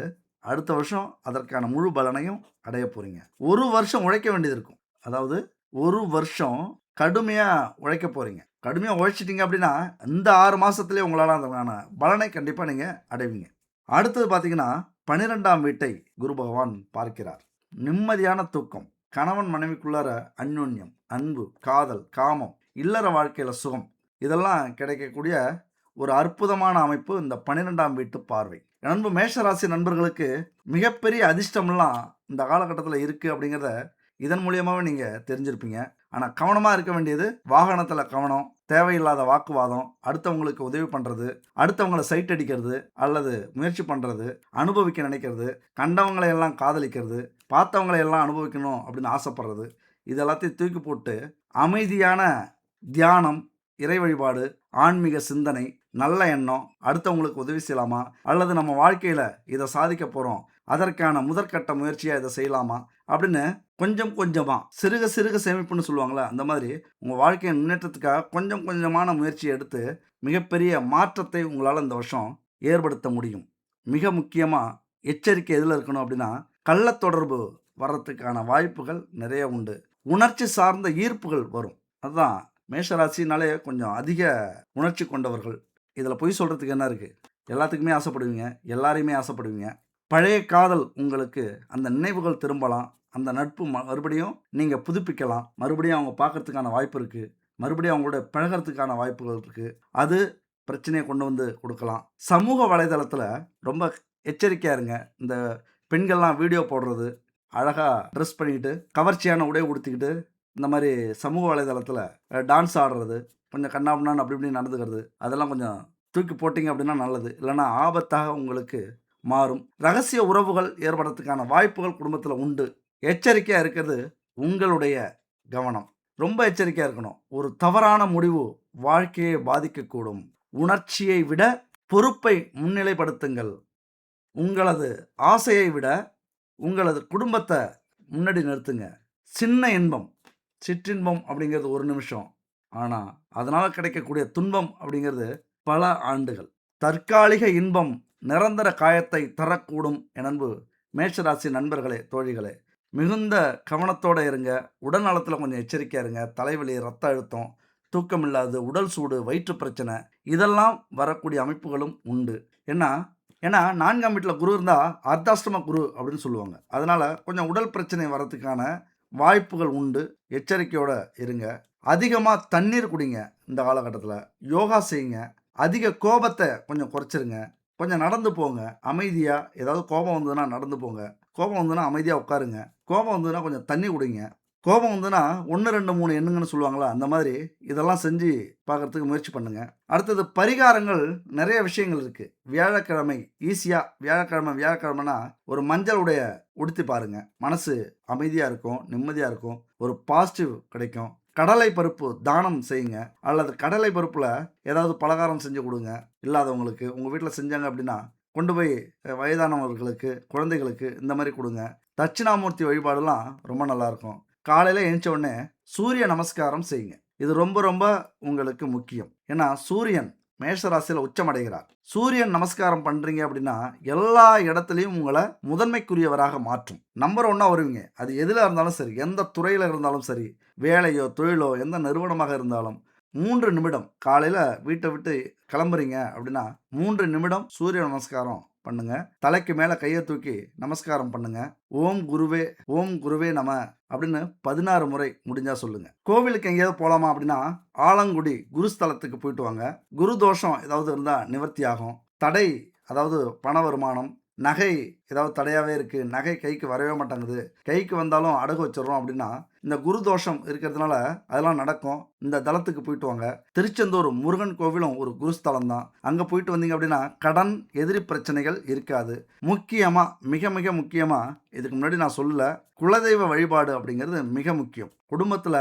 அடுத்த வருஷம் அதற்கான முழு பலனையும் அடையப் போறீங்க. 1 வருஷம் உழைக்க வேண்டியது இருக்கும். அதாவது 1 வருஷம் கடுமையாக உழைக்க போகிறீங்க. கடுமையாக உழைச்சிட்டிங்க அப்படின்னா இந்த 6 மாதத்துலேயே உங்களால் அதற்கான பலனை கண்டிப்பாக நீங்கள் அடைவீங்க. அடுத்தது பார்த்தீங்கன்னா 12ஆம் வீட்டை குரு பகவான் பார்க்கிறார். நிம்மதியான தூக்கம், கணவன் மனைவிக்குள்ளார அந்யோன்யம், அன்பு, காதல், காமம், இல்லற வாழ்க்கையில் சுகம், இதெல்லாம் கிடைக்கக்கூடிய ஒரு அற்புதமான அமைப்பு இந்த 12ஆம் வீட்டு பார்வை. அன்பு மேஷராசி நண்பர்களுக்கு மிகப்பெரிய அதிர்ஷ்டம்லாம் இந்த காலகட்டத்தில் இருக்குது அப்படிங்கிறத இதன் மூலியமாகவே நீங்கள் தெரிஞ்சிருப்பீங்க. ஆனால் கவனமாக இருக்க வேண்டியது வாகனத்தில் கவனம், தேவையில்லாத வாக்குவாதம், அடுத்தவங்களுக்கு உதவி பண்ணுறது, அடுத்தவங்களை சைட் அடிக்கிறது அல்லது முயற்சி பண்ணுறது, அனுபவிக்க நினைக்கிறது, கண்டவங்களை எல்லாம் காதலிக்கிறது, பார்த்தவங்களை எல்லாம் அனுபவிக்கணும் அப்படின்னு ஆசைப்படுறது, இது எல்லாத்தையும் தூக்கி போட்டு அமைதியான தியானம், இறை வழிபாடு, ஆன்மீக சிந்தனை, நல்ல எண்ணம், அடுத்தவங்களுக்கு உதவி செய்யலாமா அல்லது நம்ம வாழ்க்கையில் இதை சாதிக்க போகிறோம், அதற்கான முதற்கட்ட முயற்சியாக இதை செய்யலாமா அப்படின்னு கொஞ்சம் கொஞ்சமாக சிறுக சிறுக சேமிப்புன்னு சொல்லுவாங்களே, அந்த மாதிரி உங்கள் வாழ்க்கையின் முன்னேற்றத்துக்காக கொஞ்சம் கொஞ்சமான முயற்சியை எடுத்து மிகப்பெரிய மாற்றத்தை உங்களால் இந்த வருஷம் ஏற்படுத்த முடியும். மிக முக்கியமாக எச்சரிக்கை எதில் இருக்கணும் அப்படின்னா, கள்ளத் தொடர்பு வர்றதுக்கான வாய்ப்புகள் நிறைய உண்டு. உணர்ச்சி சார்ந்த ஈர்ப்புகள் வரும். அதுதான் மேஷராசினாலே கொஞ்சம் அதிக உணர்ச்சி கொண்டவர்கள். இதில் பொய் சொல்கிறதுக்கு என்ன இருக்குது? எல்லாத்துக்குமே ஆசைப்படுவீங்க, எல்லாரையுமே ஆசைப்படுவீங்க. பழைய காதல் உங்களுக்கு அந்த நினைவுகள் திரும்பலாம். அந்த நட்பு மறுபடியும் நீங்கள் புதுப்பிக்கலாம். மறுபடியும் அவங்க பார்க்கறதுக்கான வாய்ப்பு இருக்குது. மறுபடியும் அவங்களோட பழகிறதுக்கான வாய்ப்புகள் இருக்குது. அது பிரச்சனையை கொண்டு வந்து கொடுக்கலாம். சமூக வலைதளத்தில் ரொம்ப எச்சரிக்கையாக இருங்க. இந்த பெண்கள்லாம் வீடியோ போடுறது, அழகாக ட்ரெஸ் பண்ணிக்கிட்டு, கவர்ச்சியான உடை உடுத்திக்கிட்டு, இந்த மாதிரி சமூக வலைதளத்தில் டான்ஸ் ஆடுறது, கொஞ்சம் கண்ணாபின்னான்னு அப்படி இப்படி நடந்துக்கிறது, அதெல்லாம் கொஞ்சம் தூக்கி போட்டிங்க அப்படின்னா நல்லது. இல்லைன்னா ஆபத்தாக உங்களுக்கு மாறும். ரகசிய உறவுகள் ஏற்படுறதுக்கான வாய்ப்புகள் குடும்பத்தில் உண்டு. எச்சரிக்கையாக இருக்கிறது உங்களுடைய கவனம். ரொம்ப எச்சரிக்கையாக இருக்கணும். ஒரு தவறான முடிவு வாழ்க்கையை பாதிக்கக்கூடும். உணர்ச்சியை விட பொறுப்பை முன்னிலைப்படுத்துங்கள். உங்களது ஆசையை விட உங்களது குடும்பத்தை முன்னாடி நிறுத்துங்க. சின்ன இன்பம், சிற்றின்பம் அப்படிங்கிறது ஒரு நிமிஷம். ஆனால் அதனால் கிடைக்கக்கூடிய துன்பம் அப்படிங்கிறது பல ஆண்டுகள். தற்காலிக இன்பம் நிரந்தர காயத்தை தரக்கூடும். என் அன்பு மேஷராசி நண்பர்களே, தோழிகளே, மிகுந்த கவனத்தோடு இருங்க. உடல் நலத்தில் கொஞ்சம் எச்சரிக்கையாக இருங்க. தலைவலி, ரத்த அழுத்தம், தூக்கம் இல்லாது, உடல் சூடு, வயிற்று பிரச்சனை, இதெல்லாம் வரக்கூடிய அமைப்புகளும் உண்டு. ஏன்னா 4ஆம் வீட்டில் குரு இருந்தால் அர்த்தாஷ்டம குரு அப்படின்னு சொல்லுவாங்க. அதனால் கொஞ்சம் உடல் பிரச்சனை வரதுக்கான வாய்ப்புகள் உண்டு. எச்சரிக்கையோடு இருங்க. அதிகமாக தண்ணீர் குடிங்க. இந்த காலகட்டத்தில் யோகா செய்யுங்க. அதிக கோபத்தை கொஞ்சம் குறைச்சிருங்க. கொஞ்சம் நடந்து போங்க. அமைதியாக, ஏதாவது கோபம் வந்ததுன்னா நடந்து போங்க. கோபம் வந்ததுன்னா அமைதியாக உட்காருங்க. கோபம் வந்ததுன்னா கொஞ்சம் தண்ணி குடிங்க. கோபம் வந்ததுன்னா 1, 2, 3 எண்ணுங்கன்னு சொல்லுவாங்களா, அந்த மாதிரி இதெல்லாம் செஞ்சு பார்க்குறதுக்கு முயற்சி பண்ணுங்கள். அடுத்தது பரிகாரங்கள் நிறைய விஷயங்கள் இருக்குது. வியாழக்கிழமை ஈஸியாக வியாழக்கிழமைனா ஒரு மஞ்சள் உடைய உடுத்தி பாருங்கள். மனசு அமைதியாக இருக்கும், நிம்மதியாக இருக்கும், ஒரு பாசிட்டிவ் கிடைக்கும். கடலை பருப்பு தானம் செய்யுங்க. அல்லது கடலை பருப்பில் ஏதாவது பலகாரம் செஞ்சு கொடுங்க. இல்லாதவங்களுக்கு உங்கள் வீட்டில் செஞ்சாங்க அப்படின்னா கொண்டு போய் வயதானவர்களுக்கு, குழந்தைகளுக்கு இந்த மாதிரி கொடுங்க. தட்சிணாமூர்த்தி வழிபாடுலாம் ரொம்ப நல்லாயிருக்கும். காலையில் எழுந்த உடனே சூரிய நமஸ்காரம் செய்யுங்க. இது ரொம்ப ரொம்ப உங்களுக்கு முக்கியம். ஏன்னா சூரியன் மேஷராசியில் உச்சமடைகிறார். சூரியன் நமஸ்காரம் பண்ணுறீங்க அப்படின்னா எல்லா இடத்துலையும் உங்களை முதன்மைக்குரியவராக மாற்றும். நம்பர் 1 வருவீங்க. அது எதில் இருந்தாலும் சரி, எந்த துறையில் இருந்தாலும் சரி, வேலையோ தொழிலோ எந்த நிறுவனமாக இருந்தாலும் 3 நிமிடம் காலையில் வீட்டை விட்டு கிளம்புறீங்க அப்படின்னா 3 நிமிடம் சூரிய நமஸ்காரம் பண்ணுங்க. தலைக்கு மேலே கையை தூக்கி நமஸ்காரம் பண்ணுங்க. ஓம் குருவே நம அப்படின்னு 16 முறை முடிஞ்சா சொல்லுங்க. கோவிலுக்கு எங்கேயாவது போகலாமா அப்படின்னா ஆலங்குடி குருஸ்தலத்துக்கு போயிட்டு வாங்க. குரு தோஷம் ஏதாவது இருந்தால் நிவர்த்தி ஆகும். தடை, அதாவது பண வருமானம், நகை ஏதாவது தடையாகவே இருக்குது, நகை கைக்கு வரவே மாட்டேங்குது, கைக்கு வந்தாலும் அடகு வச்சிடறோம் அப்படின்னா இந்த குரு தோஷம் இருக்கிறதுனால அதெல்லாம் நடக்கும். இந்த தலத்துக்கு போயிட்டு வாங்க. திருச்செந்தூர் முருகன் கோவிலும் ஒரு குருஸ்தலம் தான். அங்கே போயிட்டு வந்தீங்க அப்படின்னா கடன், எதிரி பிரச்சனைகள் இருக்காது. முக்கியமாக, மிக மிக முக்கியமாக, இதுக்கு முன்னாடி நான் சொல்லல, குலதெய்வ வழிபாடு அப்படிங்கிறது மிக முக்கியம். குடும்பத்தில்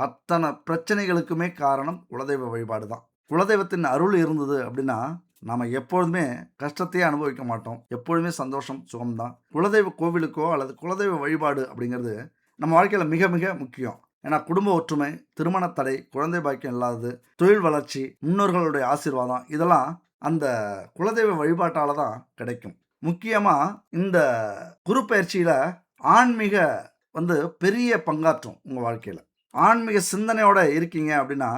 அத்தனை பிரச்சனைகளுக்குமே காரணம் குலதெய்வ வழிபாடு தான். குலதெய்வத்தின் அருள் இருந்தது அப்படின்னா நாம் எப்பொழுதுமே கஷ்டத்தையே அனுபவிக்க மாட்டோம். எப்பொழுதுமே சந்தோஷம், சுகம்தான். குலதெய்வ கோவிலுக்கோ அல்லது குலதெய்வ வழிபாடு அப்படிங்கிறது நம்ம வாழ்க்கையில் மிக மிக முக்கியம். ஏன்னா குடும்ப ஒற்றுமை, திருமண தடை, குழந்தை பாக்கியம் இல்லாதது, தொழில் வளர்ச்சி, முன்னோர்களுடைய ஆசீர்வாதம், இதெல்லாம் அந்த குலதெய்வ வழிபாட்டால் தான் கிடைக்கும். முக்கியமாக இந்த குரு பயிற்சியில் ஆன்மீக பெரிய பங்காற்றும் உங்கள் வாழ்க்கையில். ஆன்மீக சிந்தனையோட இருக்கீங்க அப்படின்னா,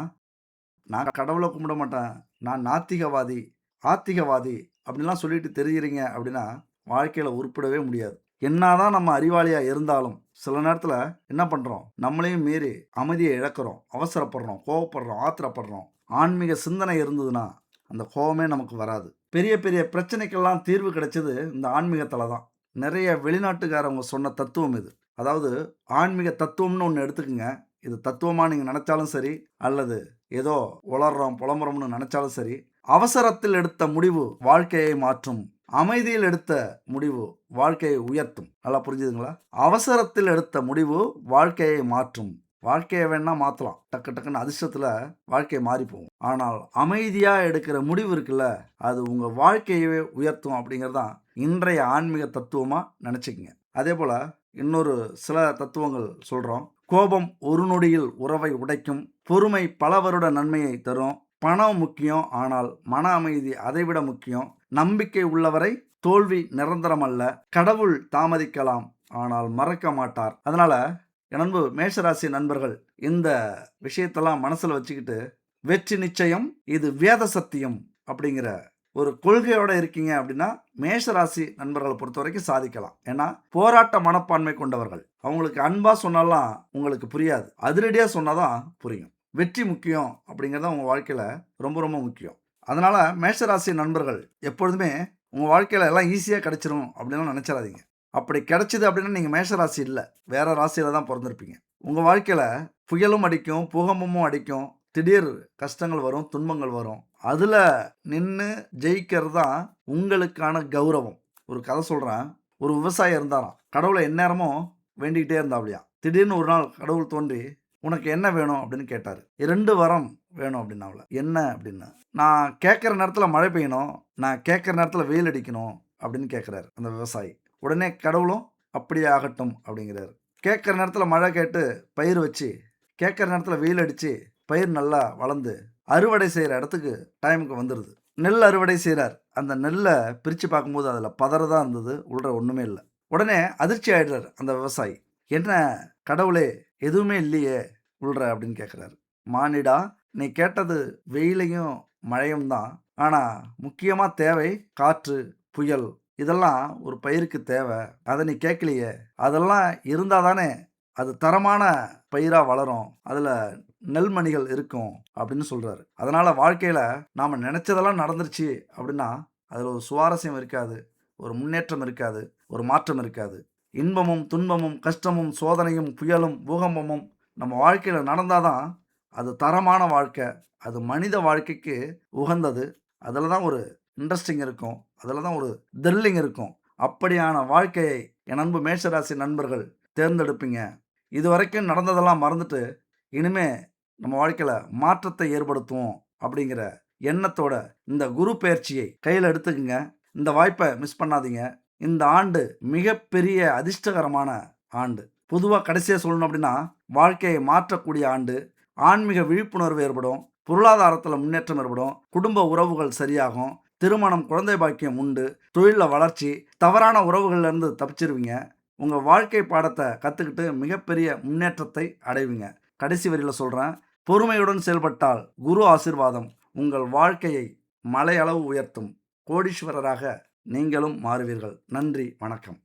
நான் கடவுள கும்பிட மாட்டேன், நான் நாத்திகவாதி, ஆத்திகவாதி அப்படின்லாம் சொல்லிட்டு திரியிறீங்க அப்படின்னா, வாழ்க்கையில உருப்படவே முடியாது. என்னாதான் நம்ம அறிவாளியா இருந்தாலும், சில நேரத்தில என்ன பண்றோம்? நம்மளையும் மீறி அமைதிய இழக்கிறோம், அவசரப்படுறோம், கோவப்படுறோம், ஆத்திரப்படுறோம். ஆன்மீக சிந்தனை இருந்ததுன்னா, அந்த கோவமே நமக்கு வராது. பெரிய பெரிய பிரச்சனைக்கெல்லாம் தீர்வு கிடைச்சது இந்த ஆன்மீகத்தில தான். நெறைய வெளிநாட்டுக்காரவங்க சொன்ன தத்துவம் இது. அதாவது ஆன்மீக தத்துவம்னு ஒண்ணு எடுத்துக்கங்க. இது தத்துவமா நீங்க நெனச்சாலும் சரி, அல்லது ஏதோ உளறுறோம், புலம்புறோம்னு நெனச்சாலும் சரி, அவசரத்தில் எடுத்த முடிவு வாழ்க்கையை மாற்றும். அமைதியில் எடுத்த முடிவு வாழ்க்கையை உயர்த்தும். நல்லா புரிஞ்சுதுங்களா? அவசரத்தில் எடுத்த முடிவு வாழ்க்கையை மாற்றும். வாழ்க்கைய வேணா மாத்தலாம். டக்கு டக்குன்னு அதிர்ஷ்டத்துல வாழ்க்கை மாறி போகும். ஆனால் அமைதியா எடுக்கிற முடிவு இருக்குல்ல, அது உங்க வாழ்க்கையவே உயர்த்தும் அப்படிங்கிறது தான் இன்றைய ஆன்மீக தத்துவமா நெனச்சுக்கங்க. அதேபோல இன்னொரு சில தத்துவங்கள் சொல்றோம். கோபம் ஒரு நொடியில் உறவை உடைக்கும். பொறுமை பல வருட நன்மையை தரும். பணம் முக்கியம், ஆனால் மன அமைதி அதைவிட முக்கியம். நம்பிக்கை உள்ளவரை தோல்வி நிரந்தரம் அல்ல. கடவுள் தாமதிக்கலாம், ஆனால் மறக்க மாட்டார். அதனால என் அன்பு மேஷராசி நண்பர்கள், இந்த விஷயத்தெல்லாம் மனசுல வச்சுக்கிட்டு, வெற்றி நிச்சயம், இது வேத சத்தியம் அப்படிங்கிற ஒரு கொள்கையோட இருக்கீங்க அப்படின்னா, மேஷராசி நண்பர்களை பொறுத்தவரைக்கும் சாதிக்கலாம். ஏன்னா, போராட்ட மனப்பான்மை கொண்டவர்கள். அவங்களுக்கு அன்பா சொன்னாலாம் உங்களுக்கு புரியாது. அதிரடியா சொன்னா தான் புரியும். வெற்றி முக்கியம் அப்படிங்கிறது உங்க வாழ்க்கையில ரொம்ப ரொம்ப முக்கியம். அதனால மேஷராசி நண்பர்கள் எப்பொழுதுமே உங்க வாழ்க்கையில எல்லாம் ஈஸியா கிடைச்சிரும் அப்படின்லாம் நினைச்சிடாதீங்க. அப்படி கிடைச்சது அப்படின்னா நீங்க மேஷராசி இல்ல. வேற ராசியில தான் பொறந்திருப்பீங்க. உங்க வாழ்க்கையில புயலும் அடிக்கும், பூகம்பமும் அடிக்கும். திடீர் கஷ்டங்கள் வரும், துன்பங்கள் வரும். அதுல நின்னு ஜெயிக்கிறது தான் உங்களுக்கான கௌரவம். ஒரு கதை சொல்றேன். ஒரு விவசாயி இருந்தாராம். கடவுள எந்நேரமும் வேண்டிக்கிட்டே இருந்தாப்டியாம். திடீர்னு ஒரு நாள் கடவுள் தோன்றி, "உனக்கு என்ன வேணும்?" அப்படின்னு கேட்டாரு. 2 வரம் வேணும் அப்படின்னாவுல. "என்ன?" அப்படின்னு. "நான் கேட்கிற நேரத்துல மழை பெய்யணும். நான் கேட்கிற நேரத்துல வெயில் அடிக்கணும்." அப்படின்னு கேட்கிறாரு அந்த விவசாயி. உடனே கடவுளும், "அப்படியே ஆகட்டும்." அப்படிங்கிறாரு. கேட்கிற நேரத்துல மழை கேட்டு பயிர் வச்சு, கேட்கிற நேரத்துல வெயில் அடிச்சு, பயிர் நல்லா வளர்ந்து, அறுவடை செய்ற இடத்துக்கு டைமுக்கு வந்துருது. நெல் அறுவடை செய்றார். அந்த நெல்ல பிரிச்சு பார்க்கும்போது அதுல பதறு தான் இருந்தது. உள்ள ஒண்ணுமே இல்ல. உடனே அதிர்ச்சி ஆயிடுறாரு அந்த விவசாயி. "என்ன கடவுளே! எதுவுமே இல்லையே உள்ற" அப்படின்னு கேட்கிறாரு. "மானிடா, நீ கேட்டது வெயிலையும் மழையும் தான். ஆனா முக்கியமா தேவை காற்று, புயல். இதெல்லாம் ஒரு பயிருக்கு தேவை. அத நீ கேட்கலையே. அதெல்லாம் இருந்தா தானே அது தரமான பயிரா வளரும். அதுல நெல்மணிகள் இருக்கும்." அப்படின்னு சொல்றாரு. அதனால வாழ்க்கையில நாம நினைச்சதெல்லாம் நடந்துருச்சு அப்படின்னா, அதுல ஒரு சுவாரஸ்யம் இருக்காது. ஒரு முன்னேற்றம் இருக்காது. ஒரு மாற்றம் இருக்காது. இன்பமும், துன்பமும், கஷ்டமும், சோதனையும், புயலும், பூகம்பமும் நம்ம வாழ்க்கையில நடந்தா தான் அது தரமான வாழ்க்கை. அது மனித வாழ்க்கைக்கு உகந்தது. அதுல தான் ஒரு இன்ட்ரஸ்டிங் இருக்கும். அதுல தான் ஒரு த்ரில்லிங் இருக்கும். அப்படியான வாழ்க்கையை என் அன்பு மேஷராசி நண்பர்கள் தேர்ந்தெடுப்பீங்க. இதுவரைக்கும் நடந்ததெல்லாம் மறந்துட்டு, இனிமே நம்ம வாழ்க்கையில மாற்றத்தை ஏற்படுத்துவோம் அப்படிங்கிற எண்ணத்தோட இந்த குரு பெயர்ச்சியை கையில எடுத்துக்கங்க. இந்த வாய்ப்பை மிஸ் பண்ணாதீங்க. இந்த ஆண்டு மிகப்பெரிய அதிர்ஷ்டகரமான ஆண்டு. பொதுவா கடைசியா சொல்லணும் அப்படின்னா, வாழ்க்கையை மாற்றக்கூடிய ஆண்டு. ஆன்மீக விழிப்புணர்வு ஏற்படும். பொருளாதாரத்துல முன்னேற்றம் ஏற்படும். குடும்ப உறவுகள் சரியாகும். திருமணம், குழந்தை பாக்கியம் உண்டு. தொழில்ல வளர்ச்சி. தவறான உறவுகள்ல இருந்து தப்பிச்சிருவீங்க. உங்க வாழ்க்கை பாடத்த கத்துக்கிட்டு மிகப்பெரிய முன்னேற்றத்தை அடைவீங்க. கடைசி வரியில சொல்றேன். பொறுமையுடன் செயல்பட்டால் குரு ஆசீர்வாதம் உங்கள் வாழ்க்கையை மலையளவு உயர்த்தும். கோடீஸ்வரராக நீங்களும் மாறுவீர்கள். நன்றி, வணக்கம்.